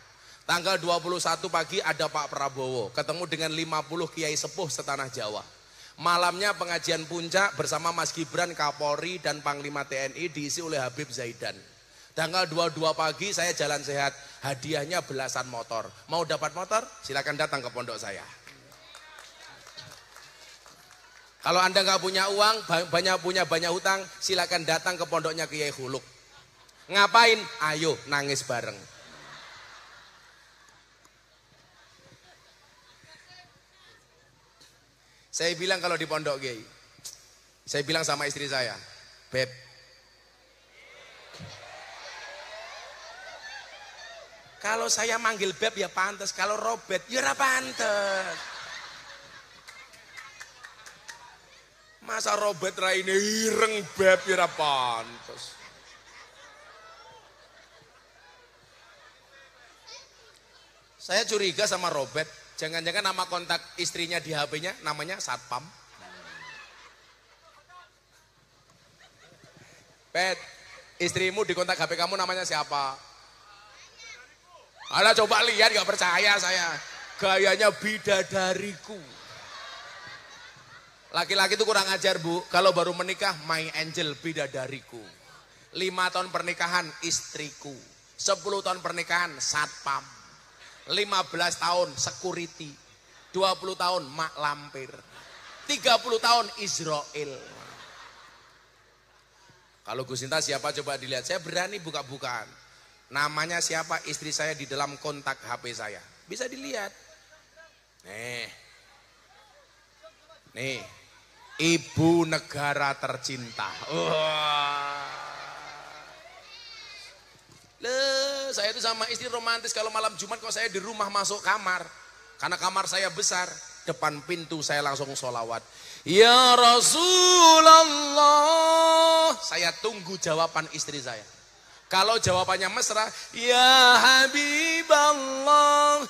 Tanggal 21 pagi ada Pak Prabowo, ketemu dengan 50 kiai sepuh setanah Jawa. Malamnya pengajian puncak bersama Mas Gibran, Kapolri, dan Panglima TNI diisi oleh Habib Zaidan. Tanggal 22 pagi saya jalan sehat, hadiahnya belasan motor. Mau dapat motor? Silakan datang ke pondok saya. Kalau Anda nggak punya uang, banyak hutang, silakan datang ke pondoknya Kiai Khuluk. Ngapain? Ayo nangis bareng. Saya bilang kalau di pondok Kiai, saya bilang sama istri saya, Beb, kalau saya manggil Beb ya pantas, kalau Robet ya ora pantes. Masa Robet raine ireng Beb ya ora pantes. Saya curiga sama Robet, jangan-jangan nama kontak istrinya di HP-nya namanya Satpam. Bet, istrimu di kontak HP kamu namanya siapa? Alah coba lihat, gak percaya saya. Gayanya bidadariku. Laki-laki itu kurang ajar Bu. Kalau baru menikah, my angel bidadariku. 5 tahun pernikahan istriku. 10 tahun pernikahan satpam. 15 tahun security. 20 tahun mak lampir. 30 tahun Israel. Kalau Gus Sinta siapa coba dilihat. Saya berani buka-bukaan. Namanya siapa istri saya di dalam kontak HP saya. Bisa dilihat. Nih. Ibu negara tercinta. Saya itu sama istri romantis kalau malam Jumat kok saya di rumah masuk kamar. Karena kamar saya besar. Depan pintu saya langsung sholawat. Ya Rasulullah. Saya tunggu jawaban istri saya. Kalau jawabannya mesra, ya Habiballah,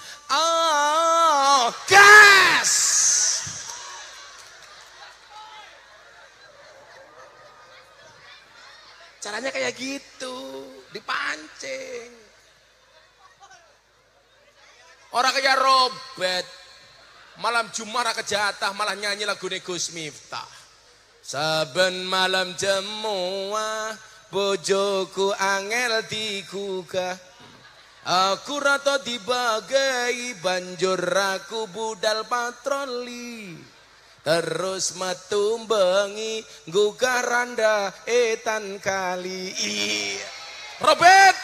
gas. Caranya kayak gitu, dipancing. Orang kayak Robert, malam Jumat kejatah malah nyanyi lagu Gus Miftah. Saben malam jemuah, bojoku angel digugah. Aku rata dibagai banjur aku budal patroli. Terus metu bengi gugah randa etan kali. Robert.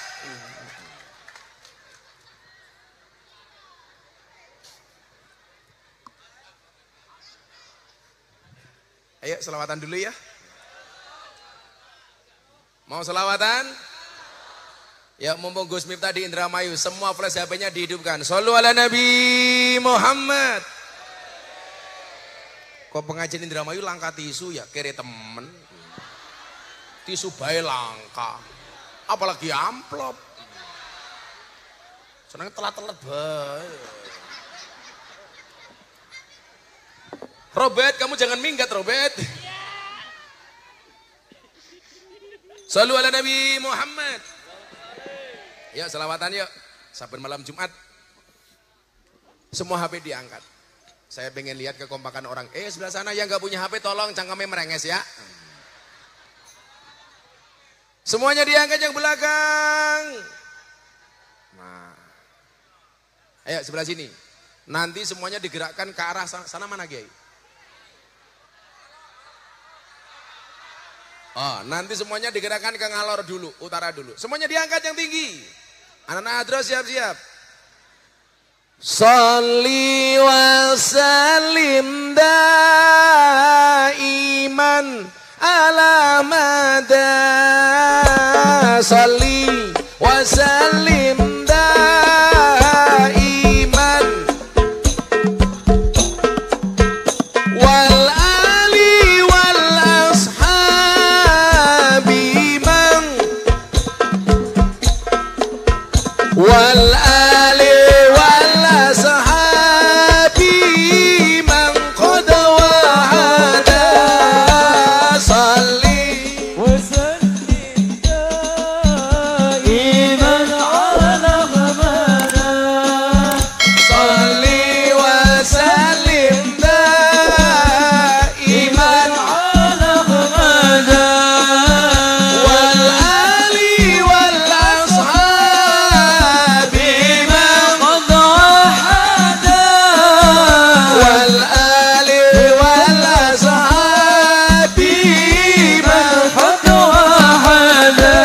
Ayo selawatan dulu ya. Mau selawatan? Ya mumpung Gus Miftah di Indramayu, semua flash HP-nya dihidupkan. Shollu ala Nabi Muhammad. Kok pengajian Indramayu langka tisu ya, kere temen. Tisu bae langka. Apalagi amplop. Senangnya telat-telat bae. Robert, kamu jangan minggat Robert. Shollu ala Nabi Muhammad. Ya selawatan yuk. Saben malam Jumat semua HP diangkat. Saya pengen lihat kekompakan orang. Sebelah sana yang gak punya HP tolong cangkemnya merenges ya. Semuanya diangkat yang belakang. Nah. Ayo sebelah sini. Nanti semuanya digerakkan ke arah sana mana Kiai? Oh, nanti semuanya digerakkan ke ngalor dulu, utara dulu. Semuanya diangkat yang tinggi. Anak-anak hadroh siap-siap. Sholli wa sallim daiman ala mada. Sholli wa sallim daiman wal ali wal ashabi man wal ali wal ashabi man qad wahada. Sholli wa sallim daiman ala mada. Sholli wa sallim daiman ala mada wal ali wal ashabi man qad wahada wal ali wal ashabi man qad wahada.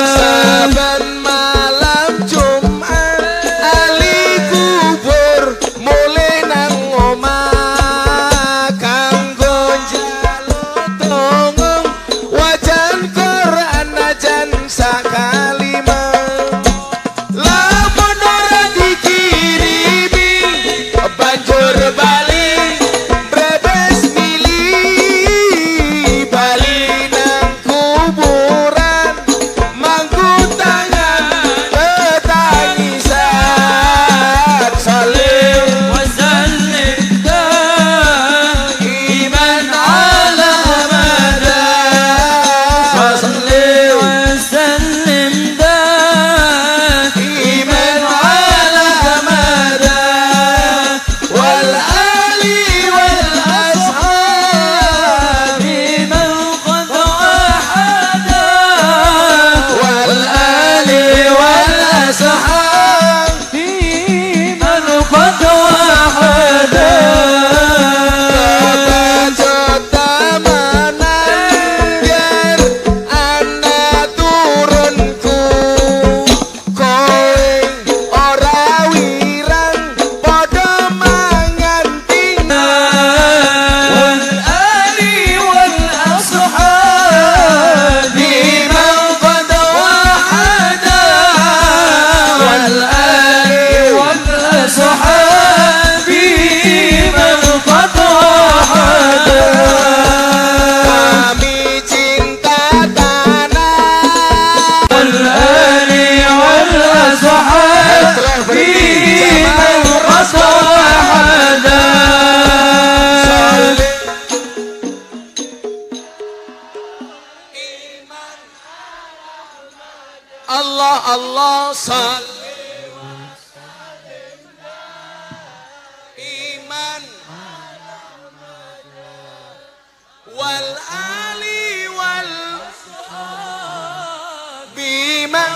Saben malam Jumat ali kubur mulai nang omah kanggo njaluk tongong wajan Quran najan sakalimah. Lamun ora dikirimi banjur bali brebes milih bali nang kuburan mangku tangan ketangisan. Sholli wa sallim daiman ala mada. Sholli wa sallim daiman ala mada wal ali wal ashabi man qad wahada wal ali wal ashabi man qad wahada. Tamanan biar ana turunku kowe ora wirang padha mangan tinggal wal ali wal ashabi man qad wahada wal ali wal ashabi man qad wahada. Kami cinta tanah wal ali wal ashabi man qad wahada. Allah Allah sholli iman wal ali wal biman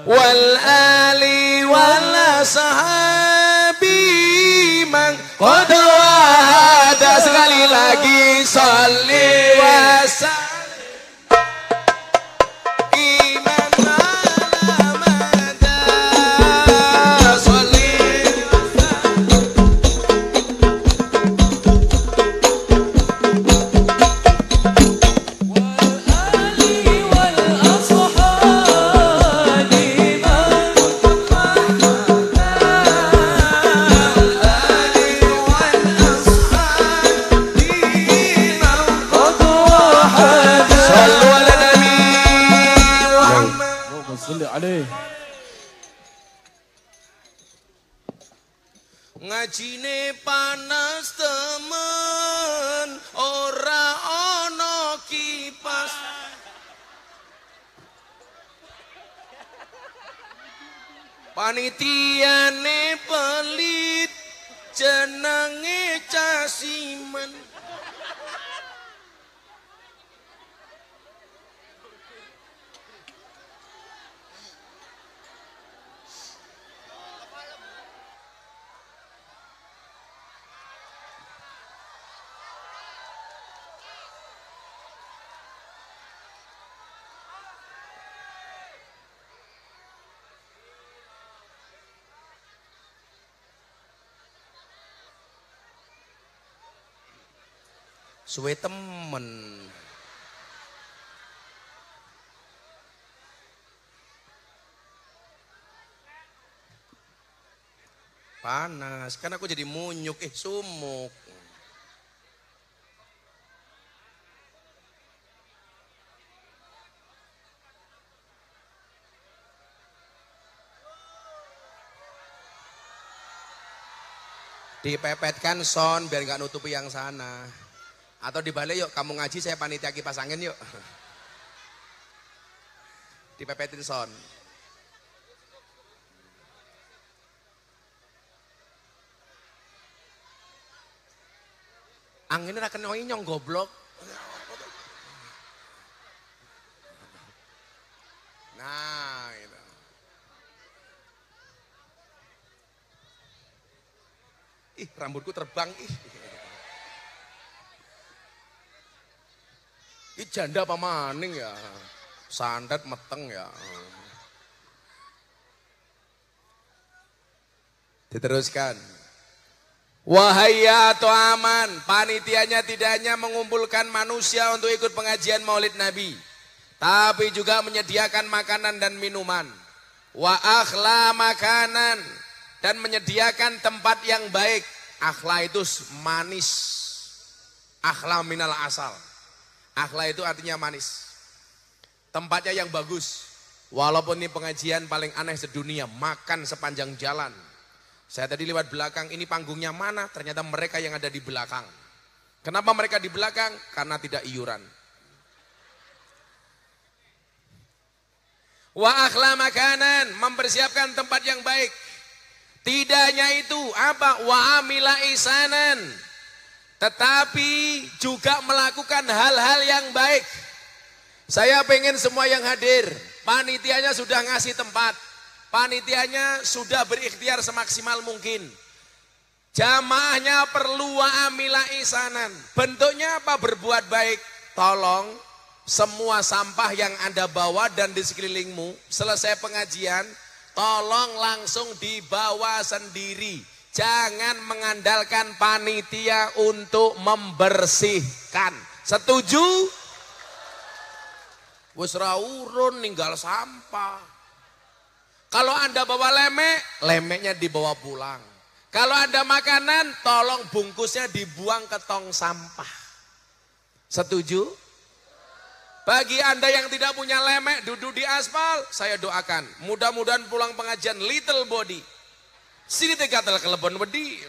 wal ali wal ashabi man qad wahada. Sekali lagi sholli wa sallim iman ala mada. Sholli Bunda Ale. Ngajine panas temen ora ono kipas. Panitiane pelit jenenge Casimen. Suwe temen. Panas, kan aku jadi munyuk, sumuk. Dipepetkan son biar nggak nutupi yang sana. Atau dibalik yuk, kamu ngaji saya panitia kipas angin yuk. Dipepetin son. Anginnya akan nyong goblok. Nah, gitu. Ih, rambutku terbang ih. Ih, janda apa maning ya? Sandat meteng ya. Diteruskan. Wahai ya atau aman, panitianya tidak hanya mengumpulkan manusia untuk ikut pengajian Maulid Nabi, tapi juga menyediakan makanan dan minuman. Wa akhla makanan, dan menyediakan tempat yang baik. Akhla itu manis. Akhla minal asal. Akhla itu artinya manis. Tempatnya yang bagus. Walaupun ini pengajian paling aneh sedunia, makan sepanjang jalan. Saya tadi lewat belakang, ini panggungnya mana? Ternyata mereka yang ada di belakang. Kenapa mereka di belakang? Karena tidak iuran. Wa akhla makanan, mempersiapkan tempat yang baik. Tidak hanya itu, apa? Wa amila isanan, tetapi juga melakukan hal-hal yang baik. Saya pengen semua yang hadir, panitianya sudah ngasih tempat. Panitianya sudah berikhtiar semaksimal mungkin. Jamaahnya perlu wa'amila isanan. Bentuknya apa? Berbuat baik. Tolong semua sampah yang Anda bawa dan di sekelilingmu, selesai pengajian, tolong langsung dibawa sendiri. Jangan mengandalkan panitia untuk membersihkan. Setuju? Wis ra urun ninggal sampah. Kalau Anda bawa lemek, lemeknya dibawa pulang. Kalau Anda makanan, tolong bungkusnya dibuang ke tong sampah. Setuju? Bagi Anda yang tidak punya lemek, duduk di aspal, saya doakan. Mudah-mudahan pulang pengajian little body. Sini tegatel kelebon wedi.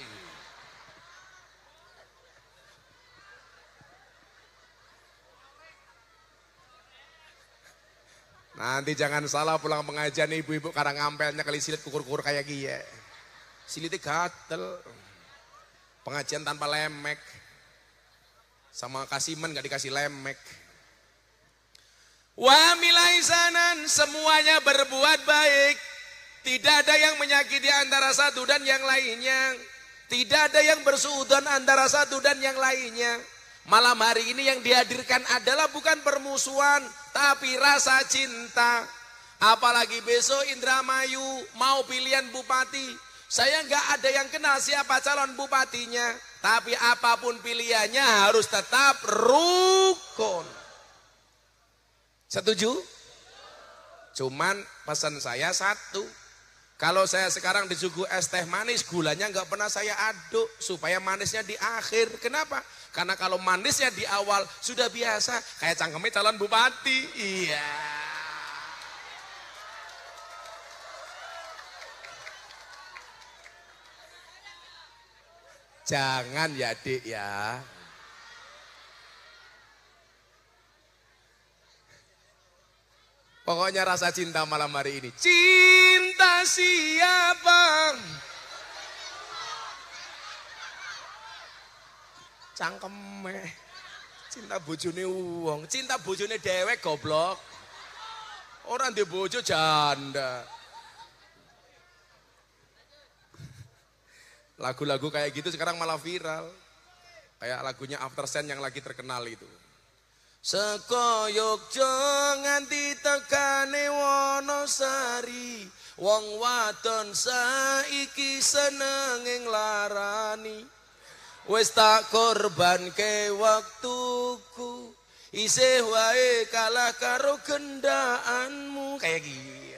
Nanti jangan salah pulang pengajian ibu-ibu karang ampelnya kali silit kukur-kukur kayak gini. Silitnya gatel. Pengajian tanpa lemek. Sama kasiman gak dikasih lemek. Wa milaisanan, semuanya berbuat baik. Tidak ada yang menyakiti antara satu dan yang lainnya. Tidak ada yang bersuudzon antara satu dan yang lainnya. Malam hari ini yang dihadirkan adalah bukan permusuhan, tapi rasa cinta. Apalagi besok Indramayu mau pilihan bupati. Saya nggak ada yang kenal siapa calon bupatinya. Tapi apapun pilihannya harus tetap rukun. Setuju? Cuman pesan saya satu. Kalau saya sekarang disuguh es teh manis, gulanya nggak pernah saya aduk supaya manisnya di akhir. Kenapa? Karena kalau manisnya di awal sudah biasa, kayak cangkemnya calon bupati. Iya. Jangan ya Dik ya. Pokoknya rasa cinta malam hari ini. Cinta siapa? Cangkeme. Cinta bojone wong, cinta bojone dewek goblok. Orang di bojo janda. Lagu-lagu kayak gitu sekarang malah viral. Kayak lagunya After Sun yang lagi terkenal itu. Seko Yogya nganti tekane Wonosari, wong wadon saiki seneng nglarani. Wis tak korbanke waktuku, isih wae kalah karo gendaanmu. Kayak gini.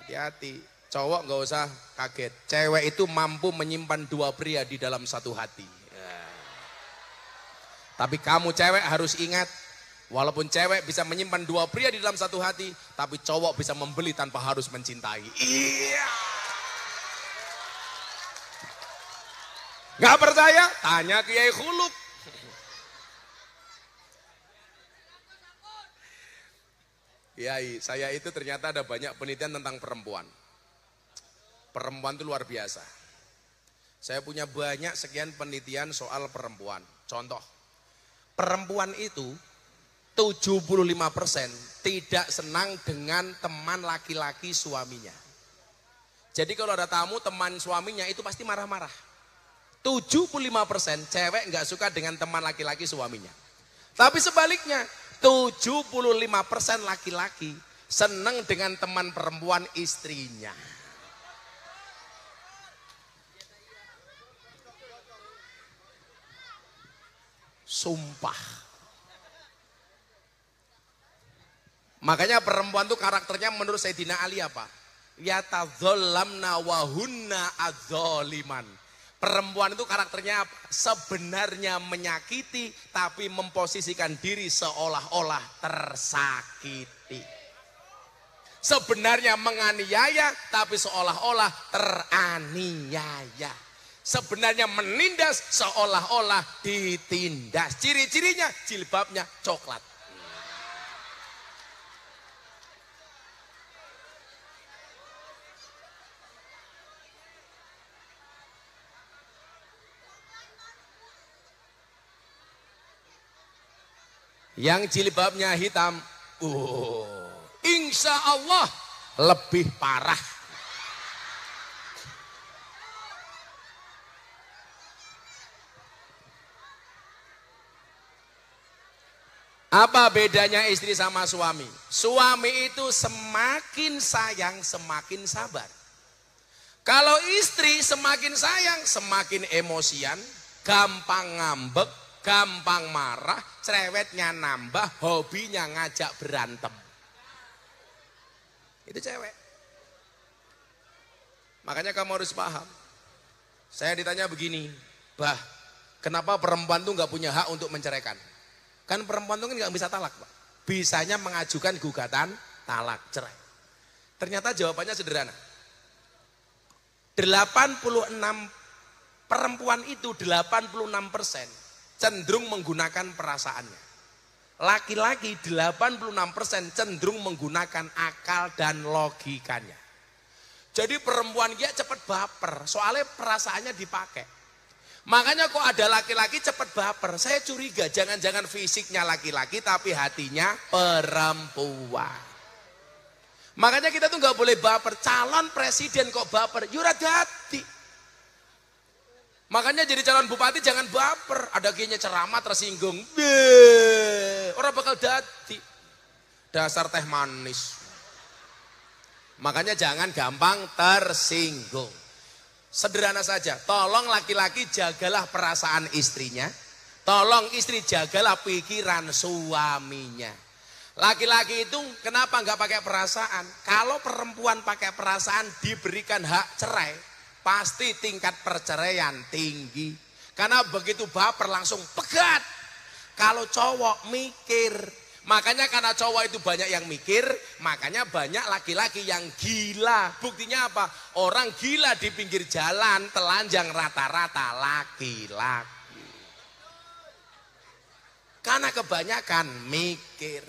Hati-hati, cowok nggak usah kaget. Cewek itu mampu menyimpan dua pria di dalam satu hati. Tapi kamu cewek harus ingat, walaupun cewek bisa menyimpan dua pria di dalam satu hati, tapi cowok bisa membeli tanpa harus mencintai. Iya. Gak percaya? Tanya Kiai Khuluk. Kiai, saya itu ternyata ada banyak penelitian tentang perempuan. Perempuan itu luar biasa. Saya punya banyak sekian penelitian soal perempuan. Contoh, perempuan itu 75% tidak senang dengan teman laki-laki suaminya. Jadi kalau ada tamu teman suaminya itu pasti marah-marah. 75% cewek nggak suka dengan teman laki-laki suaminya. Tapi sebaliknya 75% laki-laki senang dengan teman perempuan istrinya. Sumpah. Makanya perempuan tuh karakternya menurut Sayyidina Ali apa? Yatadhallamna wa hunna adzaliman. Perempuan itu karakternya apa? Sebenarnya menyakiti tapi memposisikan diri seolah-olah tersakiti. Sebenarnya menganiaya tapi seolah-olah teraniaya. Sebenarnya menindas seolah-olah ditindas. Ciri-cirinya jilbabnya coklat. Yang jilbabnya hitam, insya Allah lebih parah. Apa bedanya istri sama suami? Suami itu semakin sayang, semakin sabar. Kalau istri semakin sayang, semakin emosian, gampang ngambek, gampang marah, cerewetnya nambah, hobinya ngajak berantem. Itu cewek. Makanya kamu harus paham. Saya ditanya begini, bah, kenapa perempuan tuh nggak punya hak untuk menceraikan? Kan perempuan itu kan nggak bisa talak, Pak. Bisanya mengajukan gugatan talak, cerai. Ternyata jawabannya sederhana. 86 perempuan itu 86% cenderung menggunakan perasaannya. Laki-laki 86% cenderung menggunakan akal dan logikanya. Jadi perempuan dia cepat baper, soalnya perasaannya dipakai. Makanya kok ada laki-laki cepat baper, saya curiga jangan-jangan fisiknya laki-laki tapi hatinya perempuan. Makanya kita tuh nggak boleh baper, calon presiden kok baper, yura dadi. Makanya jadi calon bupati jangan baper, ada kayaknya ceramah tersinggung, orang bakal dadi. Dasar teh manis. Makanya jangan gampang tersinggung. Sederhana saja, tolong laki-laki jagalah perasaan istrinya, tolong istri jagalah pikiran suaminya. Laki-laki itu kenapa nggak pakai perasaan? Kalau perempuan pakai perasaan diberikan hak cerai, pasti tingkat perceraian tinggi. Karena begitu baper langsung pegat. Kalau cowok mikir, Makanya karena cowok itu banyak yang mikir, makanya banyak laki-laki yang gila. Buktinya apa? Orang gila di pinggir jalan, telanjang rata-rata laki-laki. Karena kebanyakan mikir.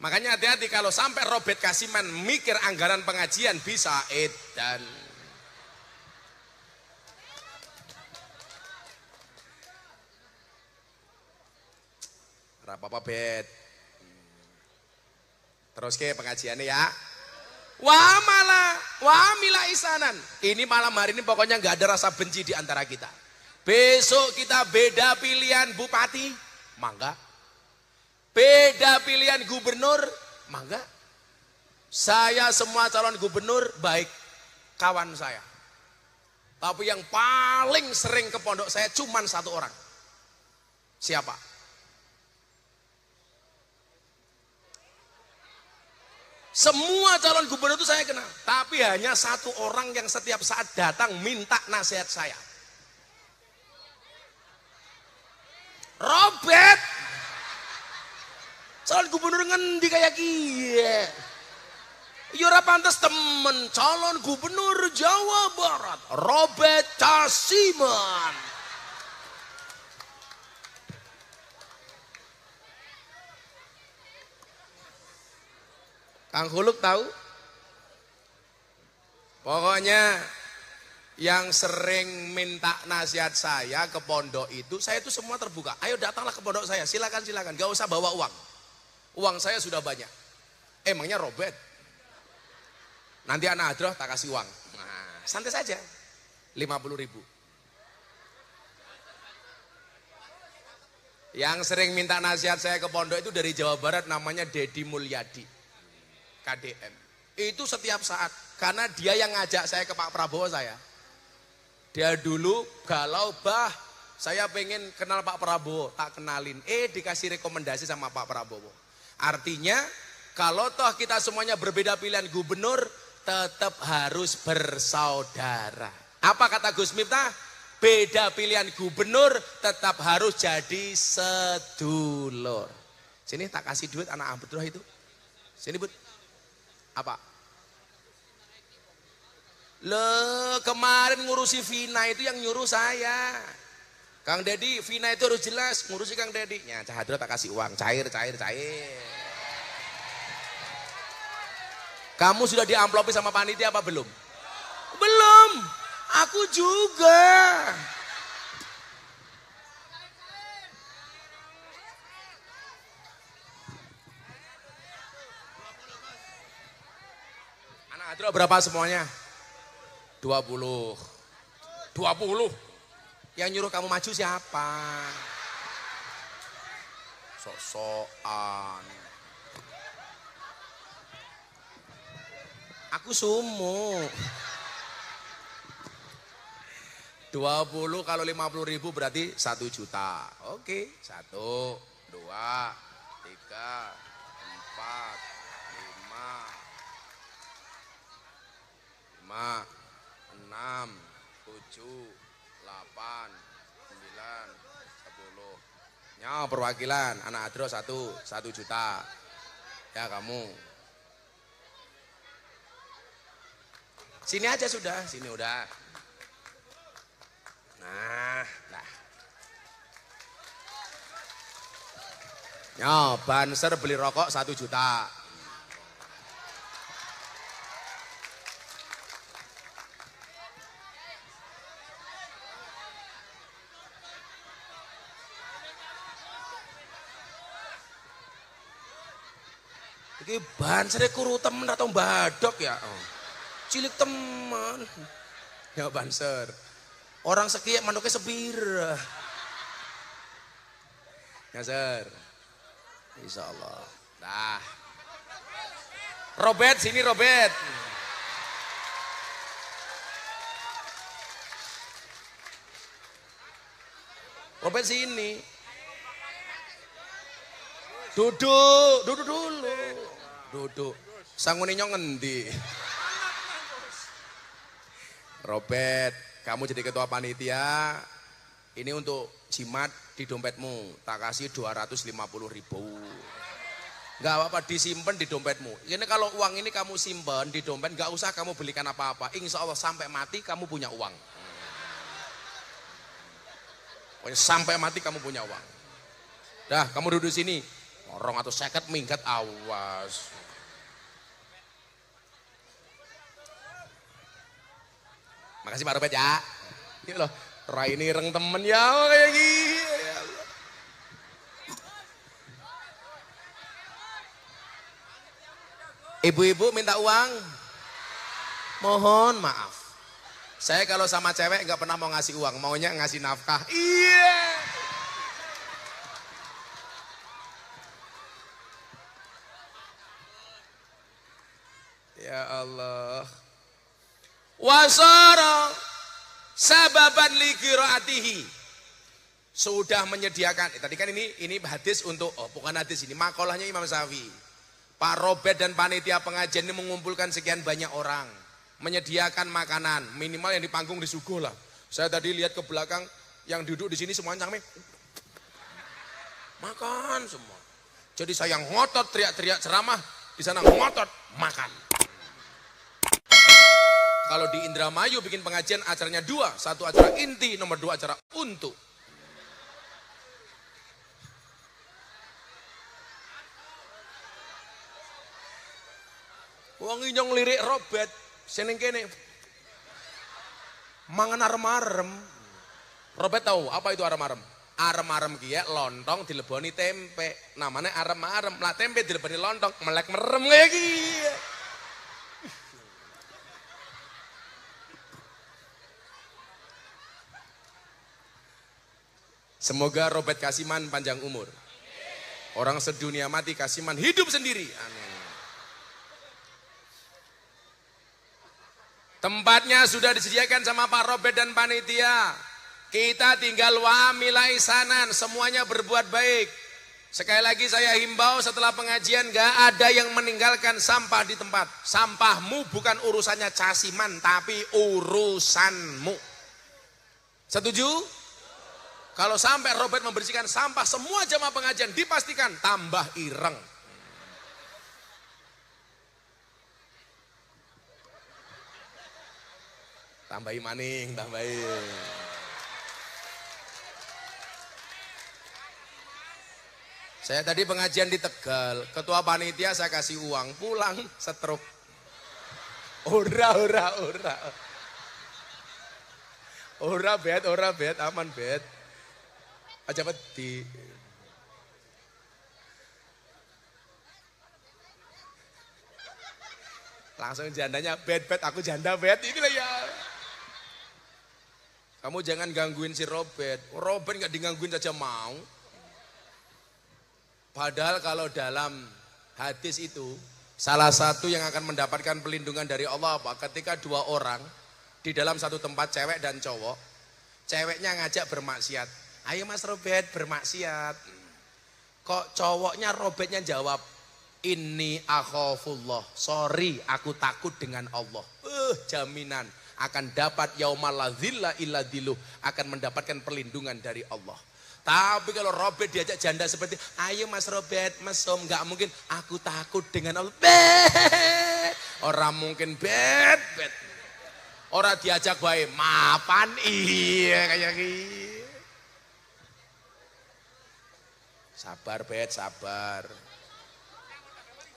Makanya hati-hati kalau sampai Robert Kasiman mikir anggaran pengajian bisa edan. Apa-apa bet. Terus ke pengajiannya ya. Wah mila isanan. Ini malam hari ini pokoknya nggak ada rasa benci di antara kita. Besok kita beda pilihan bupati, mangga. Beda pilihan gubernur, mangga. Saya semua calon gubernur baik kawan saya. Tapi yang paling sering ke pondok saya cuman satu orang. Siapa? Semua calon gubernur itu saya kenal, tapi hanya satu orang yang setiap saat datang minta nasihat saya. Robert, calon gubernur ngendi kayak kie? Yora pantas temen calon gubernur Jawa Barat, Robert Kasiman. Kang Huluk tahu? Pokoknya yang sering minta nasihat saya ke pondok itu, saya itu semua terbuka. Ayo datanglah ke pondok saya, silakan, gak usah bawa uang. Uang saya sudah banyak. Emangnya Robert? Nanti anak hadroh tak kasih uang. Nah, santai saja. 50.000. Yang sering minta nasihat saya ke pondok itu dari Jawa Barat, namanya Dedi Mulyadi. KDM. Itu setiap saat. Karena dia yang ngajak saya ke Pak Prabowo saya. Dia dulu galau, bah saya pengen kenal Pak Prabowo. Tak kenalin. Dikasih rekomendasi sama Pak Prabowo. Artinya kalau toh kita semuanya berbeda pilihan gubernur, tetap harus bersaudara. Apa kata Gus Miftah? Beda pilihan gubernur tetap harus jadi sedulur. Sini tak kasih duit anak Abdurrah itu. Sini Bud. Apa? Kemarin ngurusi Vina itu yang nyuruh saya. Kang Dedi, Vina itu harus jelas, ngurusi Kang Dedi. Ya, Cahadro tak kasih uang, cair. Kamu sudah diamplopi sama panitia apa belum? Belum. Aku juga. Hadroh berapa semuanya? 20. Yang nyuruh kamu maju siapa? Sok-sokan. Aku sumu. 20 kalau 50.000 berarti 1 juta. Oke, 1, 2, 3, 4, 5, 6, 7, 8, 9, 10. Ya perwakilan anak Adro 1 juta. Ya kamu. Sini aja sudah, sini udah. Nah. Ya banser beli rokok 1 juta. Iki banser kuru temen atau badok ya. Cilik teman. Ya banser. Orang sekian manuknya sepira. Ya ser. Insya Allah. Nah. Robert sini Robert. Robert sini. Duduk dulu. Duduk. Sangune nyong ngendi? Robert, kamu jadi ketua panitia. Ini untuk jimat di dompetmu. Tak kasih 250.000. Nggak apa-apa, disimpan di dompetmu. Ini kalau uang ini kamu simpan di dompet, nggak usah kamu belikan apa-apa. Insya Allah sampai mati kamu punya uang. Pokoknya sampai mati kamu punya uang. Dah, kamu duduk sini. Orang atau seket minggat, awas. Makasih Pak Robert ya. Ini loh, Rai ini reng temen ya kayak gini. Ya Allah. Ibu-ibu minta uang. Mohon maaf. Saya kalau sama cewek nggak pernah mau ngasih uang, maunya ngasih nafkah. Iya. Ya Allah. Wasara sababan li qiraatihi. Sudah menyediakan. Tadi kan ini hadis untuk bukan hadis ini, makalahnya Imam Syafi'i. Pak Robert dan panitia pengajian ini mengumpulkan sekian banyak orang, menyediakan makanan, minimal yang di panggung disuguh lah. Saya tadi lihat ke belakang, yang duduk di sini semuanya sampai makan semua. Jadi saya ngotot teriak-teriak ceramah, di sana ngotot makan. Kalau di Indramayu bikin pengajian acaranya 2, 1 acara inti, nomor 2 acara untuk. Wong nyong lirik Robert, seneng kene. Mangan arem-arem. Robert tahu apa itu arem-arem? Arem-arem ki ya lontong dileboni tempe. Namanya arem-arem. Lah tempe dileboni lontong, melek merem kayak gini. Semoga Robert Kasiman panjang umur. Orang sedunia mati, Kasiman hidup sendiri. Amin. Tempatnya sudah disediakan sama Pak Robert dan panitia. Kita tinggal wamilai sanan, semuanya berbuat baik. Sekali lagi saya himbau setelah pengajian gak ada yang meninggalkan sampah di tempat. Sampahmu bukan urusannya Casiman, tapi urusanmu. Setuju? Kalau sampai Robert membersihkan sampah, semua jamaah pengajian dipastikan tambah ireng. Tambahin maning, tambahin. Saya tadi pengajian di Tegal, ketua panitia saya kasih uang, pulang setruk. Ora. Ora bet, aman bet. Aja peti. Langsung jandanya bet, aku janda bet, inilah ya. Kamu jangan gangguin si Robert. Robert gak digangguin saja mau. Padahal kalau dalam hadis itu, salah satu yang akan mendapatkan pelindungan dari Allah apa? Ketika 2 orang di dalam satu tempat, cewek dan cowok, ceweknya ngajak bermaksiat. Ayo Mas Robert bermaksiat. Kok cowoknya Robertnya jawab, inni akhafullah, sorry aku takut dengan Allah. Jaminan akan dapat yaumal la dzilla illa dzilluh, akan mendapatkan perlindungan dari Allah. Tapi kalau Robert diajak janda seperti, ayo Mas Robert mesum, nggak mungkin, aku takut dengan Allah. Orang mungkin bet. Orang diajak baik, mapan iya kayak gini. Sabar bet, sabar.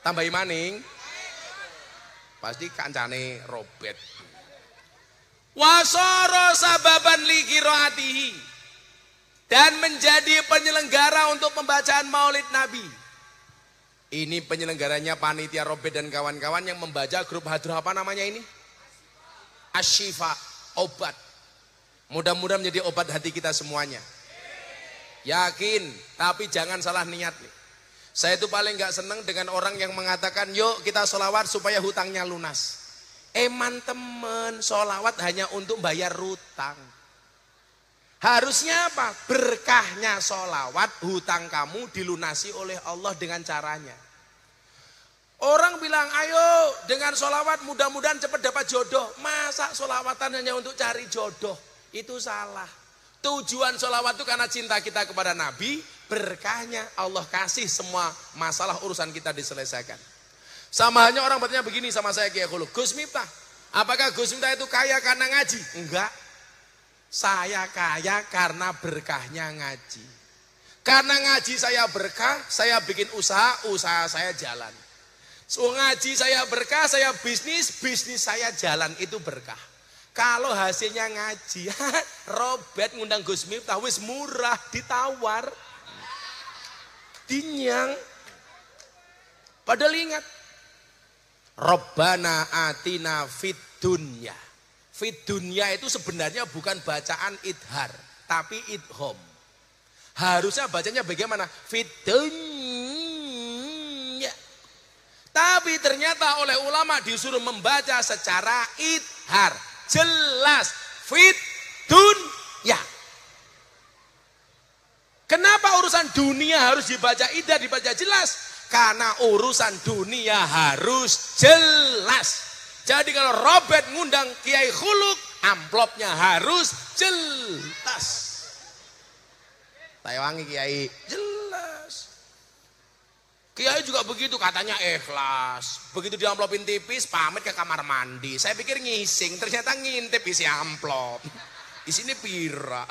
Tambahi maning. Pasti kancane Robert. Wasara sababan li qiraatihi. Dan menjadi penyelenggara untuk pembacaan Maulid Nabi. Ini penyelenggaranya panitia Robert dan kawan-kawan yang membaca grup hadroh apa namanya ini? Asyifa, obat. Mudah-mudahan menjadi obat hati kita semuanya. Yakin, tapi jangan salah niat nih. Saya itu paling gak seneng dengan orang yang mengatakan, yuk kita sholawat supaya hutangnya lunas. Eman temen, sholawat hanya untuk bayar hutang. Harusnya apa? Berkahnya sholawat, hutang kamu dilunasi oleh Allah dengan caranya. Orang bilang, ayo dengan sholawat mudah-mudahan cepat dapat jodoh. Masa sholawatan hanya untuk cari jodoh? Itu salah. Tujuan sholawat itu karena cinta kita kepada Nabi, berkahnya Allah kasih semua masalah urusan kita diselesaikan. Sama halnya orang bertanya begini sama saya Kiai Khuluk, Gus Miftah, apakah Gus Miftah itu kaya karena ngaji? Enggak. Saya kaya karena berkahnya ngaji. Karena ngaji saya berkah, saya bikin usaha, usaha saya jalan. So ngaji saya berkah, saya bisnis, bisnis saya jalan, itu berkah. Kalau hasilnya ngaji, Robert ngundang Gus Miftah wis murah, ditawar. Dinyang. Padahal ingat, Rabbana atina fid dunya. Fid dunya itu sebenarnya bukan bacaan idhar, tapi idhom. Harusnya bacanya bagaimana? Fid dunya. Tapi ternyata oleh ulama disuruh membaca secara idhar. Jelas fit dunya. Kenapa urusan dunia harus dibaca idhar, dibaca jelas? Karena urusan dunia harus jelas. Jadi kalau Robert ngundang Kiai Khuluk, amplopnya harus jelas. Saya wangi Kiai, jelas. Kiai juga begitu, katanya ikhlas. Begitu di amplopin tipis, pamit ke kamar mandi. Saya pikir ngising, ternyata ngintip isi amplop. Di sini pira.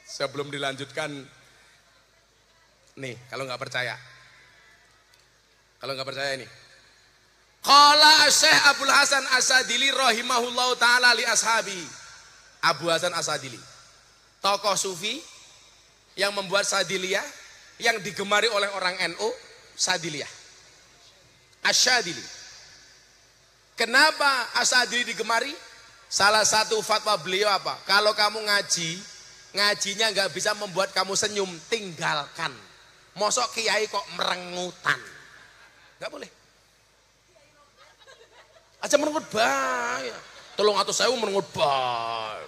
Sebelum dilanjutkan, nih kalau nggak percaya. Kalau nggak percaya ini. Qala Syekh Abdul Hasan As-Sadili rahimahullahu taala li ashabi. Abu Hasan As-Sadili, tokoh sufi yang membuat Sadiliyah yang digemari oleh orang NU, Sadiliyah. Asy-Syadili. Kenapa As-Sadili digemari? Salah satu fatwa beliau apa? Kalau kamu ngaji, ngajinya nggak bisa membuat kamu senyum, tinggalkan. Mosok kiai kok merengutan. Nggak boleh. Aja merengut bae. Tolong atau saya merengut bae.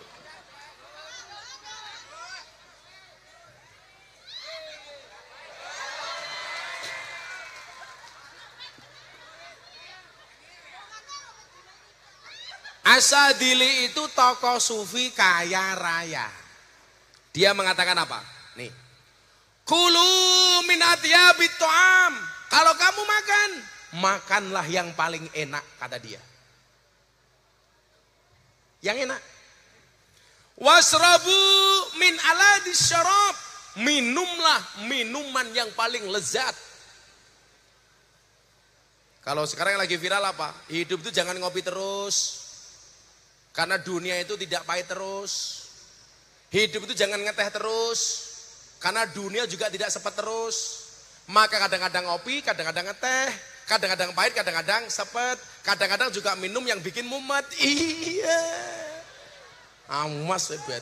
As-Sadili itu tokoh sufi kaya raya. Dia mengatakan apa? Nih. Kulu min atyabit ta'am. Kalau kamu makan, makanlah yang paling enak, kata dia. Yang enak. Wasrabu min aladis syarab. Minumlah minuman yang paling lezat. Kalau sekarang yang lagi viral apa? Hidup itu jangan ngopi terus. Karena dunia itu tidak pahit terus. Hidup itu jangan ngeteh terus. Karena dunia juga tidak sepet terus. Maka kadang-kadang ngopi, kadang-kadang ngeteh, kadang-kadang pahit, kadang-kadang sepet, kadang-kadang juga minum yang bikin mumet. Iya. Awas hebat.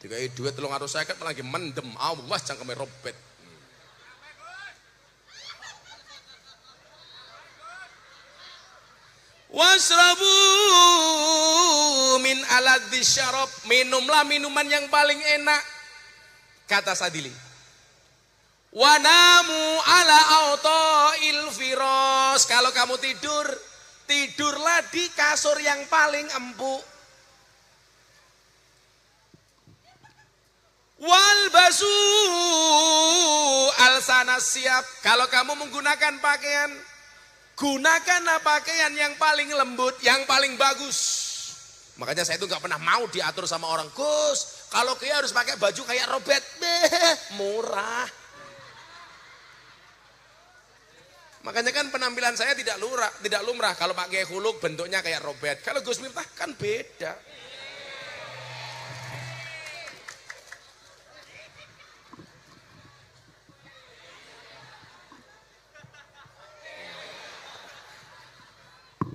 Dikai duit 350 lagi mendem. Awas cangkeme Robert. Wasrabu min aladzi syarab. Minumlah minuman yang paling enak, kata Sadili. Wanamu ala autoil firos. Kalau kamu tidur, tidurlah di kasur yang paling empuk. Walbasu alsanas siap. Kalau kamu menggunakan pakaian, gunakanlah pakaian yang paling lembut, yang paling bagus. Makanya saya itu nggak pernah mau diatur sama orang. Gus, kalau Kiai harus pakai baju kayak Robert, murah. Makanya kan penampilan saya tidak lumrah. Kalau Pak Kiai Khuluk bentuknya kayak Robert. Kalau Gus Miftah kan beda.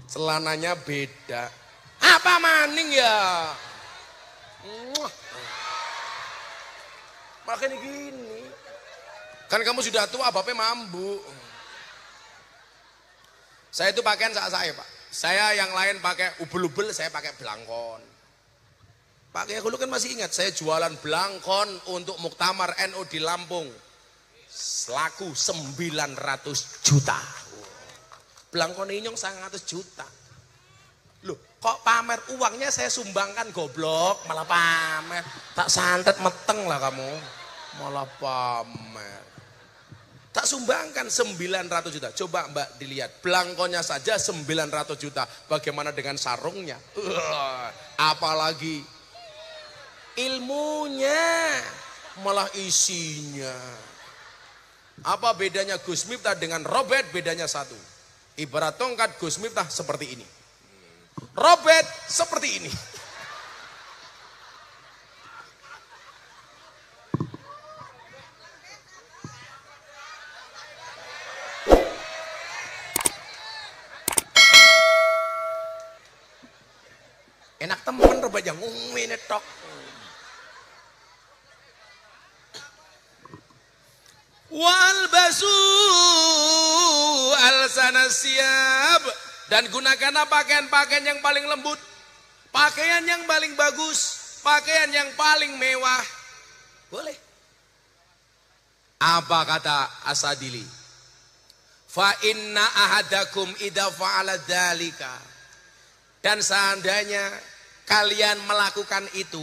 Celananya beda. Apa maning ya? Makanya gini. Kan kamu sudah tua, bapaknya mambu. Saya itu pakaian saya Pak. Saya yang lain pakai ubel-ubel, saya pakai belangkon. Pak Kiai Khuluk kan masih ingat, saya jualan belangkon untuk muktamar NU di Lampung. Laku 900 juta. Blangkone inyong 100 juta. Loh, kok pamer uangnya saya sumbangkan goblok, malah pamer. Tak santet meteng lah kamu. Malah pamer. Tak sumbangkan 900 juta. Coba Mbak dilihat, belangkonya saja 900 juta. Bagaimana dengan sarungnya? Apalagi ilmunya, malah isinya. Apa bedanya Gus Miftah dengan Robert? Bedanya satu. Ibarat tongkat, Gus Miftah seperti ini. Robert seperti ini. Enak temen Robert yang ngomongin tok. Walbasu al-sana siap, dan gunakanlah pakaian-pakaian yang paling lembut, pakaian yang paling bagus, pakaian yang paling mewah. Boleh. Apa kata Asadili? Fa inna ahadakum idza fa'ala dzalika, dan seandainya kalian melakukan itu,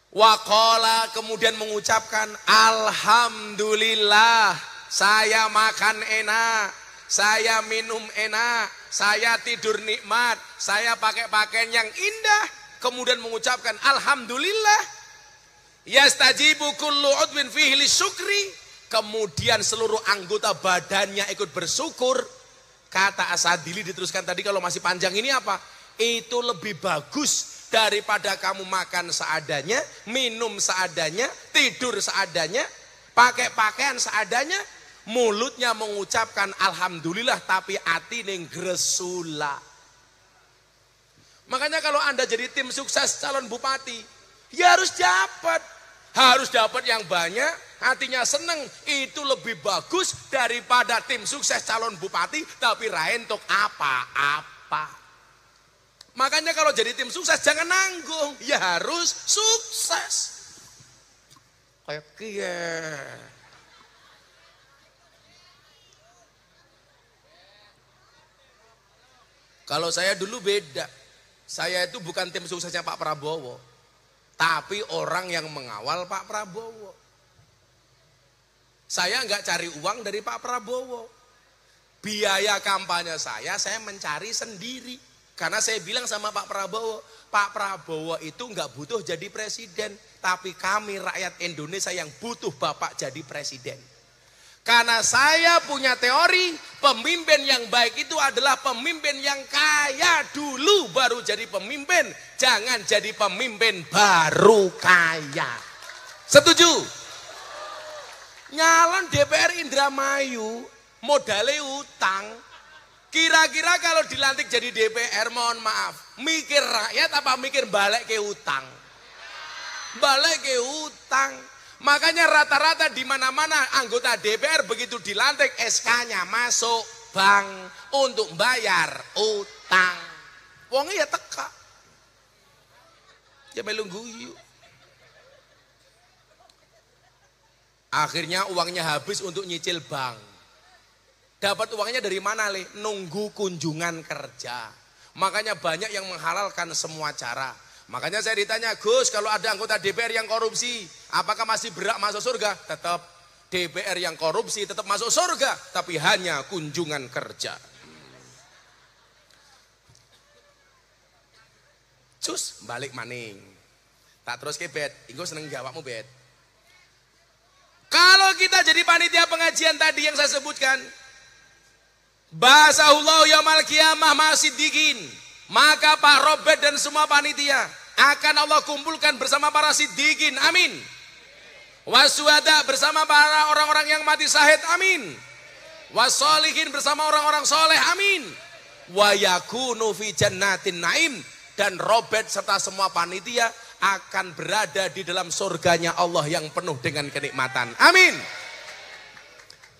waqala, kemudian mengucapkan alhamdulillah, saya makan enak, saya minum enak, saya tidur nikmat, saya pakai pakaian yang indah, kemudian mengucapkan alhamdulillah, yastajibu kullu udwin fihi lisyukri, kemudian seluruh anggota badannya ikut bersyukur. Kata Asadili diteruskan tadi, kalau masih panjang ini apa? Itu lebih bagus daripada kamu makan seadanya, minum seadanya, tidur seadanya, pakai pakaian seadanya, mulutnya mengucapkan alhamdulillah tapi hati ning gresula. Makanya kalau Anda jadi tim sukses calon bupati, ya harus dapat yang banyak, hatinya seneng, itu lebih bagus daripada tim sukses calon bupati tapi ra entuk apa-apa. Makanya kalau jadi tim sukses jangan nanggung, ya harus sukses. Kayak kiye. Kalau saya dulu beda. Saya itu bukan tim suksesnya Pak Prabowo, tapi orang yang mengawal Pak Prabowo. Saya nggak cari uang dari Pak Prabowo. Biaya kampanye saya mencari sendiri. Karena saya bilang sama Pak Prabowo itu nggak butuh jadi presiden, tapi kami rakyat Indonesia yang butuh Bapak jadi presiden. Karena saya punya teori, pemimpin yang baik itu adalah pemimpin yang kaya dulu baru jadi pemimpin, jangan jadi pemimpin baru kaya. Setuju? Nyalon DPR Indramayu, modalnya utang. Kira-kira kalau dilantik jadi DPR, mohon maaf, mikir rakyat apa mikir balik ke utang? Balik ke utang. Makanya rata-rata di mana-mana anggota DPR begitu dilantik SK-nya masuk bank untuk bayar utang. Wongnya ya teka. Ya melu guyu. Akhirnya uangnya habis untuk nyicil bank. Dapat uangnya dari mana, Le? Nunggu kunjungan kerja. Makanya banyak yang menghalalkan semua cara. Makanya saya ditanya, Gus, kalau ada anggota DPR yang korupsi, apakah masih berhak masuk surga? Tetap DPR yang korupsi tetap masuk surga, tapi hanya kunjungan kerja. Cus, balik maning. Tak terus ke bet, inggo seneng jawabmu bet. Kalau kita jadi panitia pengajian tadi yang saya sebutkan, Basahullahu yaumal qiyamah ma'as-siddiqin, maka Pak Robert dan semua panitia akan Allah kumpulkan bersama para siddiqin, amin. Wasyuhada bersama para orang-orang yang mati syahid, amin. Wassolihin bersama orang-orang soleh, amin. Wa yakunu fi jannatin naim, dan Robert serta semua panitia akan berada di dalam surganya Allah yang penuh dengan kenikmatan, amin.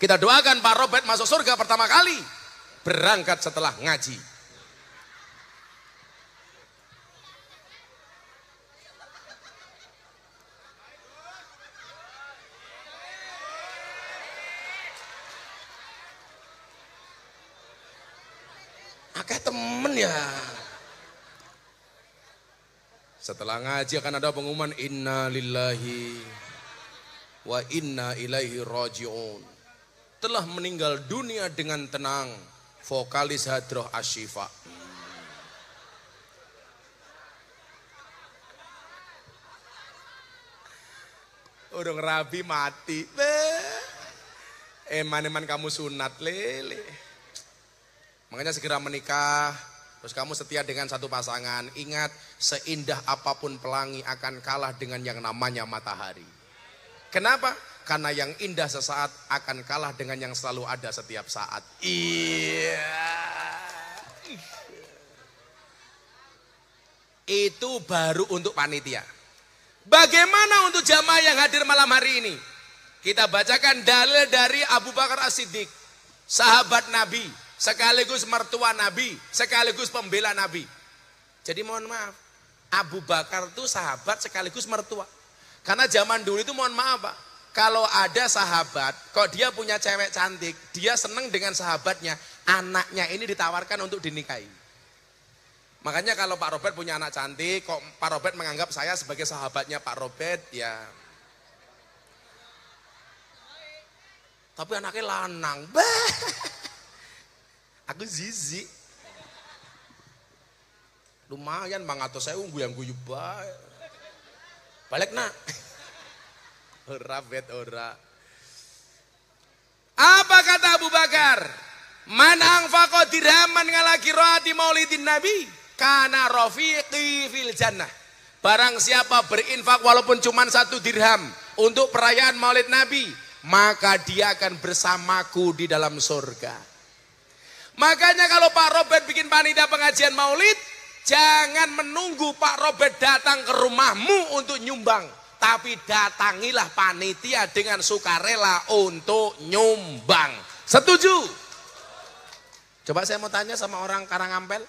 Kita doakan Pak Robert masuk surga pertama kali berangkat setelah ngaji. akeh temen ya. Setelah ngaji akan ada pengumuman inna lillahi wa inna ilaihi raji'un. Telah meninggal dunia dengan tenang vokalis Hadroh Asyifa. Urung rabi mati. Eman-eman kamu sunat lele. Makanya segera menikah. Terus kamu setia dengan satu pasangan. Ingat, seindah apapun pelangi akan kalah dengan yang namanya matahari. Kenapa? Karena yang indah sesaat akan kalah dengan yang selalu ada setiap saat. Iya. Itu baru untuk panitia. Bagaimana untuk jamaah yang hadir malam hari ini? Kita bacakan dalil dari Abu Bakar As-Siddiq, sahabat Nabi, sekaligus mertua Nabi, sekaligus pembela Nabi. Jadi mohon maaf, Abu Bakar itu sahabat sekaligus mertua. Karena zaman dulu itu mohon maaf Pak, kalau ada sahabat, kok dia punya cewek cantik, dia seneng dengan sahabatnya, anaknya ini ditawarkan untuk dinikahi. Makanya kalau Pak Robert punya anak cantik, kok Pak Robert menganggap saya sebagai sahabatnya Pak Robert, ya. Tapi anaknya lanang. Bah. Aku zizi. Lumayan Bang atau saya yang guyu bae. Balik nak. Ora bet ora. Apa kata Abu Bakar? Man anfaqa dirhaman ngala qiraati maulidin Nabi kana rafiqi fil jannah. Barang siapa berinfak walaupun cuma 1 dirham untuk perayaan Maulid Nabi, maka dia akan bersamaku di dalam surga. Makanya kalau Pak Robert bikin panitia pengajian Maulid, jangan menunggu Pak Robert datang ke rumahmu untuk nyumbang, tapi datangilah panitia dengan sukarela untuk nyumbang. Setuju? Coba saya mau tanya sama orang Karangampel.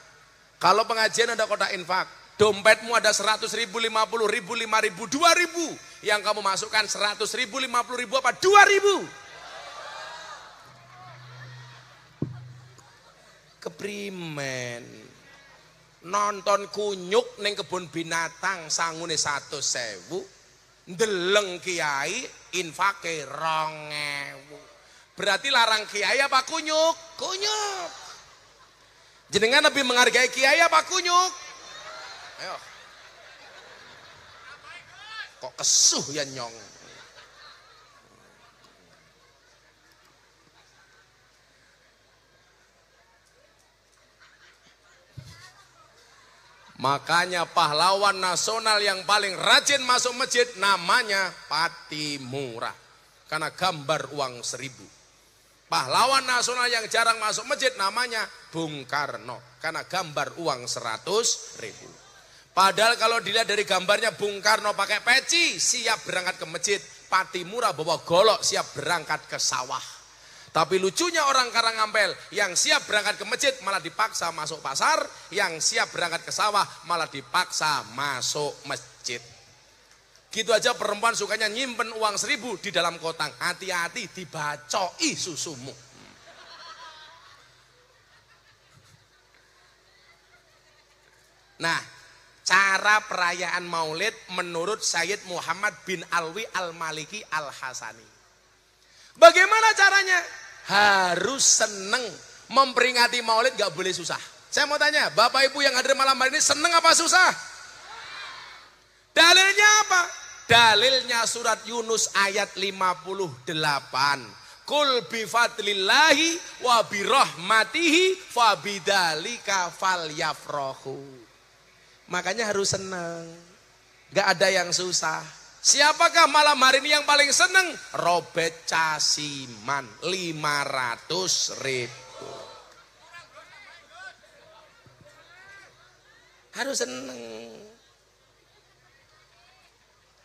Kalau pengajian ada kotak infak, dompetmu ada 100 ribu, 50 ribu, 5 ribu, 2 ribu. Yang kamu masukkan 100 ribu, 50 ribu apa? 2 ribu. Keprimen. Nonton kunyuk neng kebun binatang sangune 100.000. Ndeleng kiai infake 2.000. Berarti larang kiai apa kunyuk? Kunyuk. Jenengan lebih menghargai kiai apa kunyuk? Ayo. Kok kesuh ya nyong? Makanya pahlawan nasional yang paling rajin masuk masjid namanya Patimura. Karena gambar uang 1.000. Pahlawan nasional yang jarang masuk masjid namanya Bung Karno. Karena gambar uang 100.000. Padahal kalau dilihat dari gambarnya Bung Karno pakai peci siap berangkat ke masjid. Patimura bawa golok siap berangkat ke sawah. Tapi lucunya orang Karangampel yang siap berangkat ke masjid malah dipaksa masuk pasar. Yang siap berangkat ke sawah malah dipaksa masuk masjid. Gitu aja perempuan sukanya nyimpen uang 1.000 di dalam kotak. Hati-hati dibacoi susumu. Nah, cara perayaan Maulid menurut Sayyid Muhammad bin Alwi Al-Maliki Al-Hasani. Bagaimana caranya? Harus seneng memperingati Maulid, gak boleh susah. Saya mau tanya, Bapak Ibu yang hadir malam hari ini seneng apa susah? Dalilnya apa? Dalilnya surat Yunus ayat 58. Kul bifadlillahi wa birahmatihi fabidzalika falyafrahu. Makanya harus senang. Gak ada yang susah. Siapakah malam hari ini yang paling senang? Robert Casiman 500.000. Harus senang.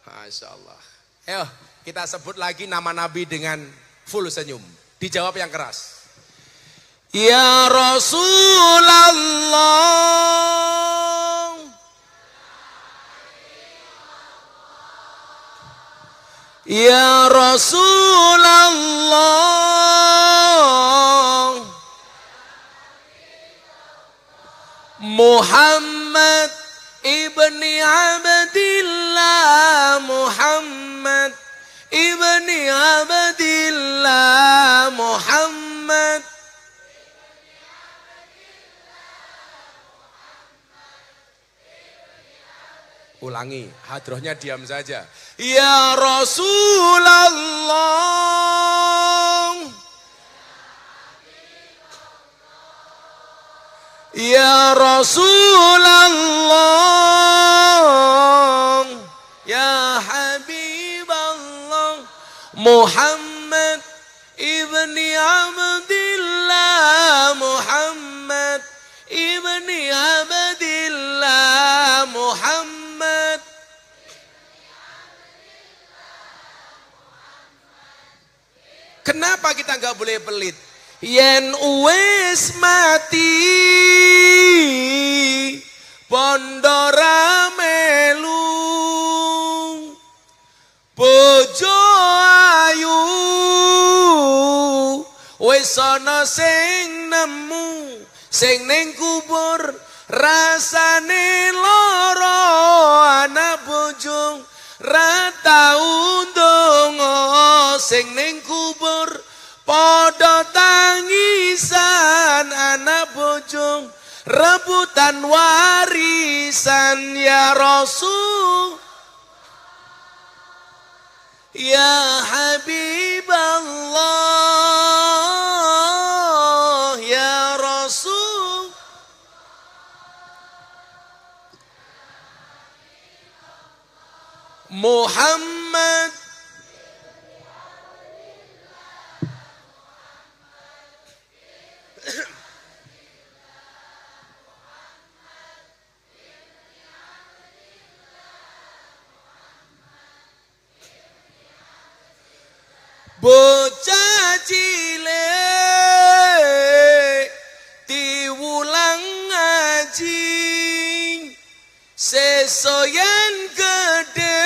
Masya Allah. Ayo kita sebut lagi nama Nabi dengan full senyum. Dijawab yang keras. Ya Rasulullah. Ya Rasulullah. Muhammad ibni Abdillah, Muhammad ibni Abdillah, Muhammad. Ulangi, hadrohnya diam saja. Ya Rasulullah, ya Rasulullah, ya Habiballah, Muhammad ibni Abdillah, Muhammad ibni Abdillah, Muhammad. Kenapa kita nggak boleh pelit? Yen uwes mati pondora melu bojo ayu wis ana sing nemu sing ning kubur rasane lara anak bojo ra tau ndonga sing ning kubur padha tangisan anak bojo rebutan warisan ya Rasul ya Habiballah ya Rasul. Muhammad bocah cilik diwulang ngaji sesoyan gede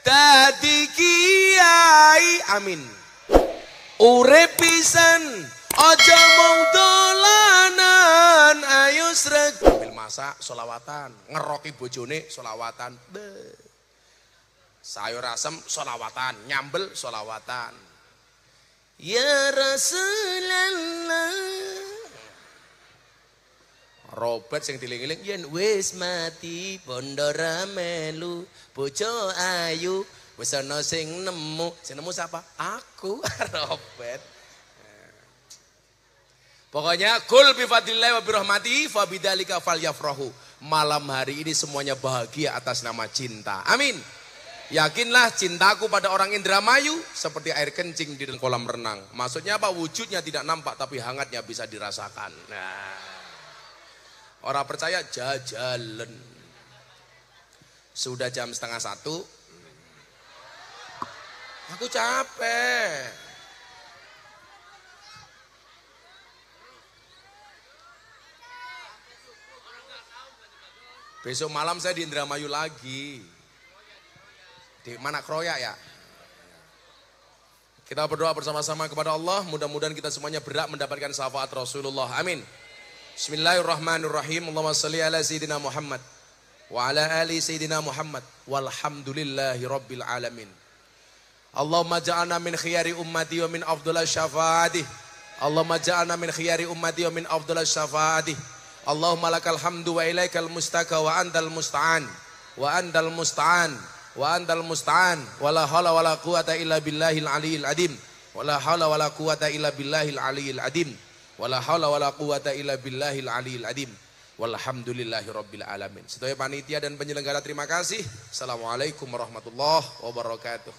dadi kiai amin urip pisan aja mau dolanan ayo sreg ambil masak sholawatan ngeroki bojone sholawatan sayur asem sholawatan, nyambel sholawatan. Ya Rasulullah. Robert sing diling-iling yen wis mati pondora melu bojo ayu wis ana sing nemu. Sing nemu siapa? Aku, Robert. Pokoknya kul bi fadlillah wa bi rahmatihi fa bidzalika falyafrahu. Malam hari ini semuanya bahagia atas nama cinta. Amin. Yakinlah cintaku pada orang Indramayu seperti air kencing di dalam kolam renang. Maksudnya apa? Wujudnya tidak nampak tapi hangatnya bisa dirasakan. Nah, orang percaya jajalan. Sudah jam 12:30. Aku capek. Besok malam saya di Indramayu lagi. Di mana Kroya ya? Kita berdoa bersama-sama kepada Allah. Mudah-mudahan kita semuanya berhak mendapatkan syafaat Rasulullah. Amin. Bismillahirrahmanirrahim. Allahumma salli ala Sayyidina Muhammad. Wa ala ali Sayyidina Muhammad. Walhamdulillahi Rabbil alamin. Allahumma ja'alna min khiyari ummati wa min afdala syafaatih. Allahumma ja'alna min khiyari ummati wa min afdala syafaatih. Allahumma lakal hamdu wa ilaikal mustaka wa antal musta'an. Wa antal musta'an. Wa antal musta'an wala haula wala quwata illa billahil aliyil adim wala haula wala quwata illa billahil aliyil adim wala haula wala quwata illa billahil aliyil adim walhamdulillahi rabbil alamin. Sedaya panitia dan penyelenggara terima kasih. Assalamualaikum warahmatullahi wabarakatuh.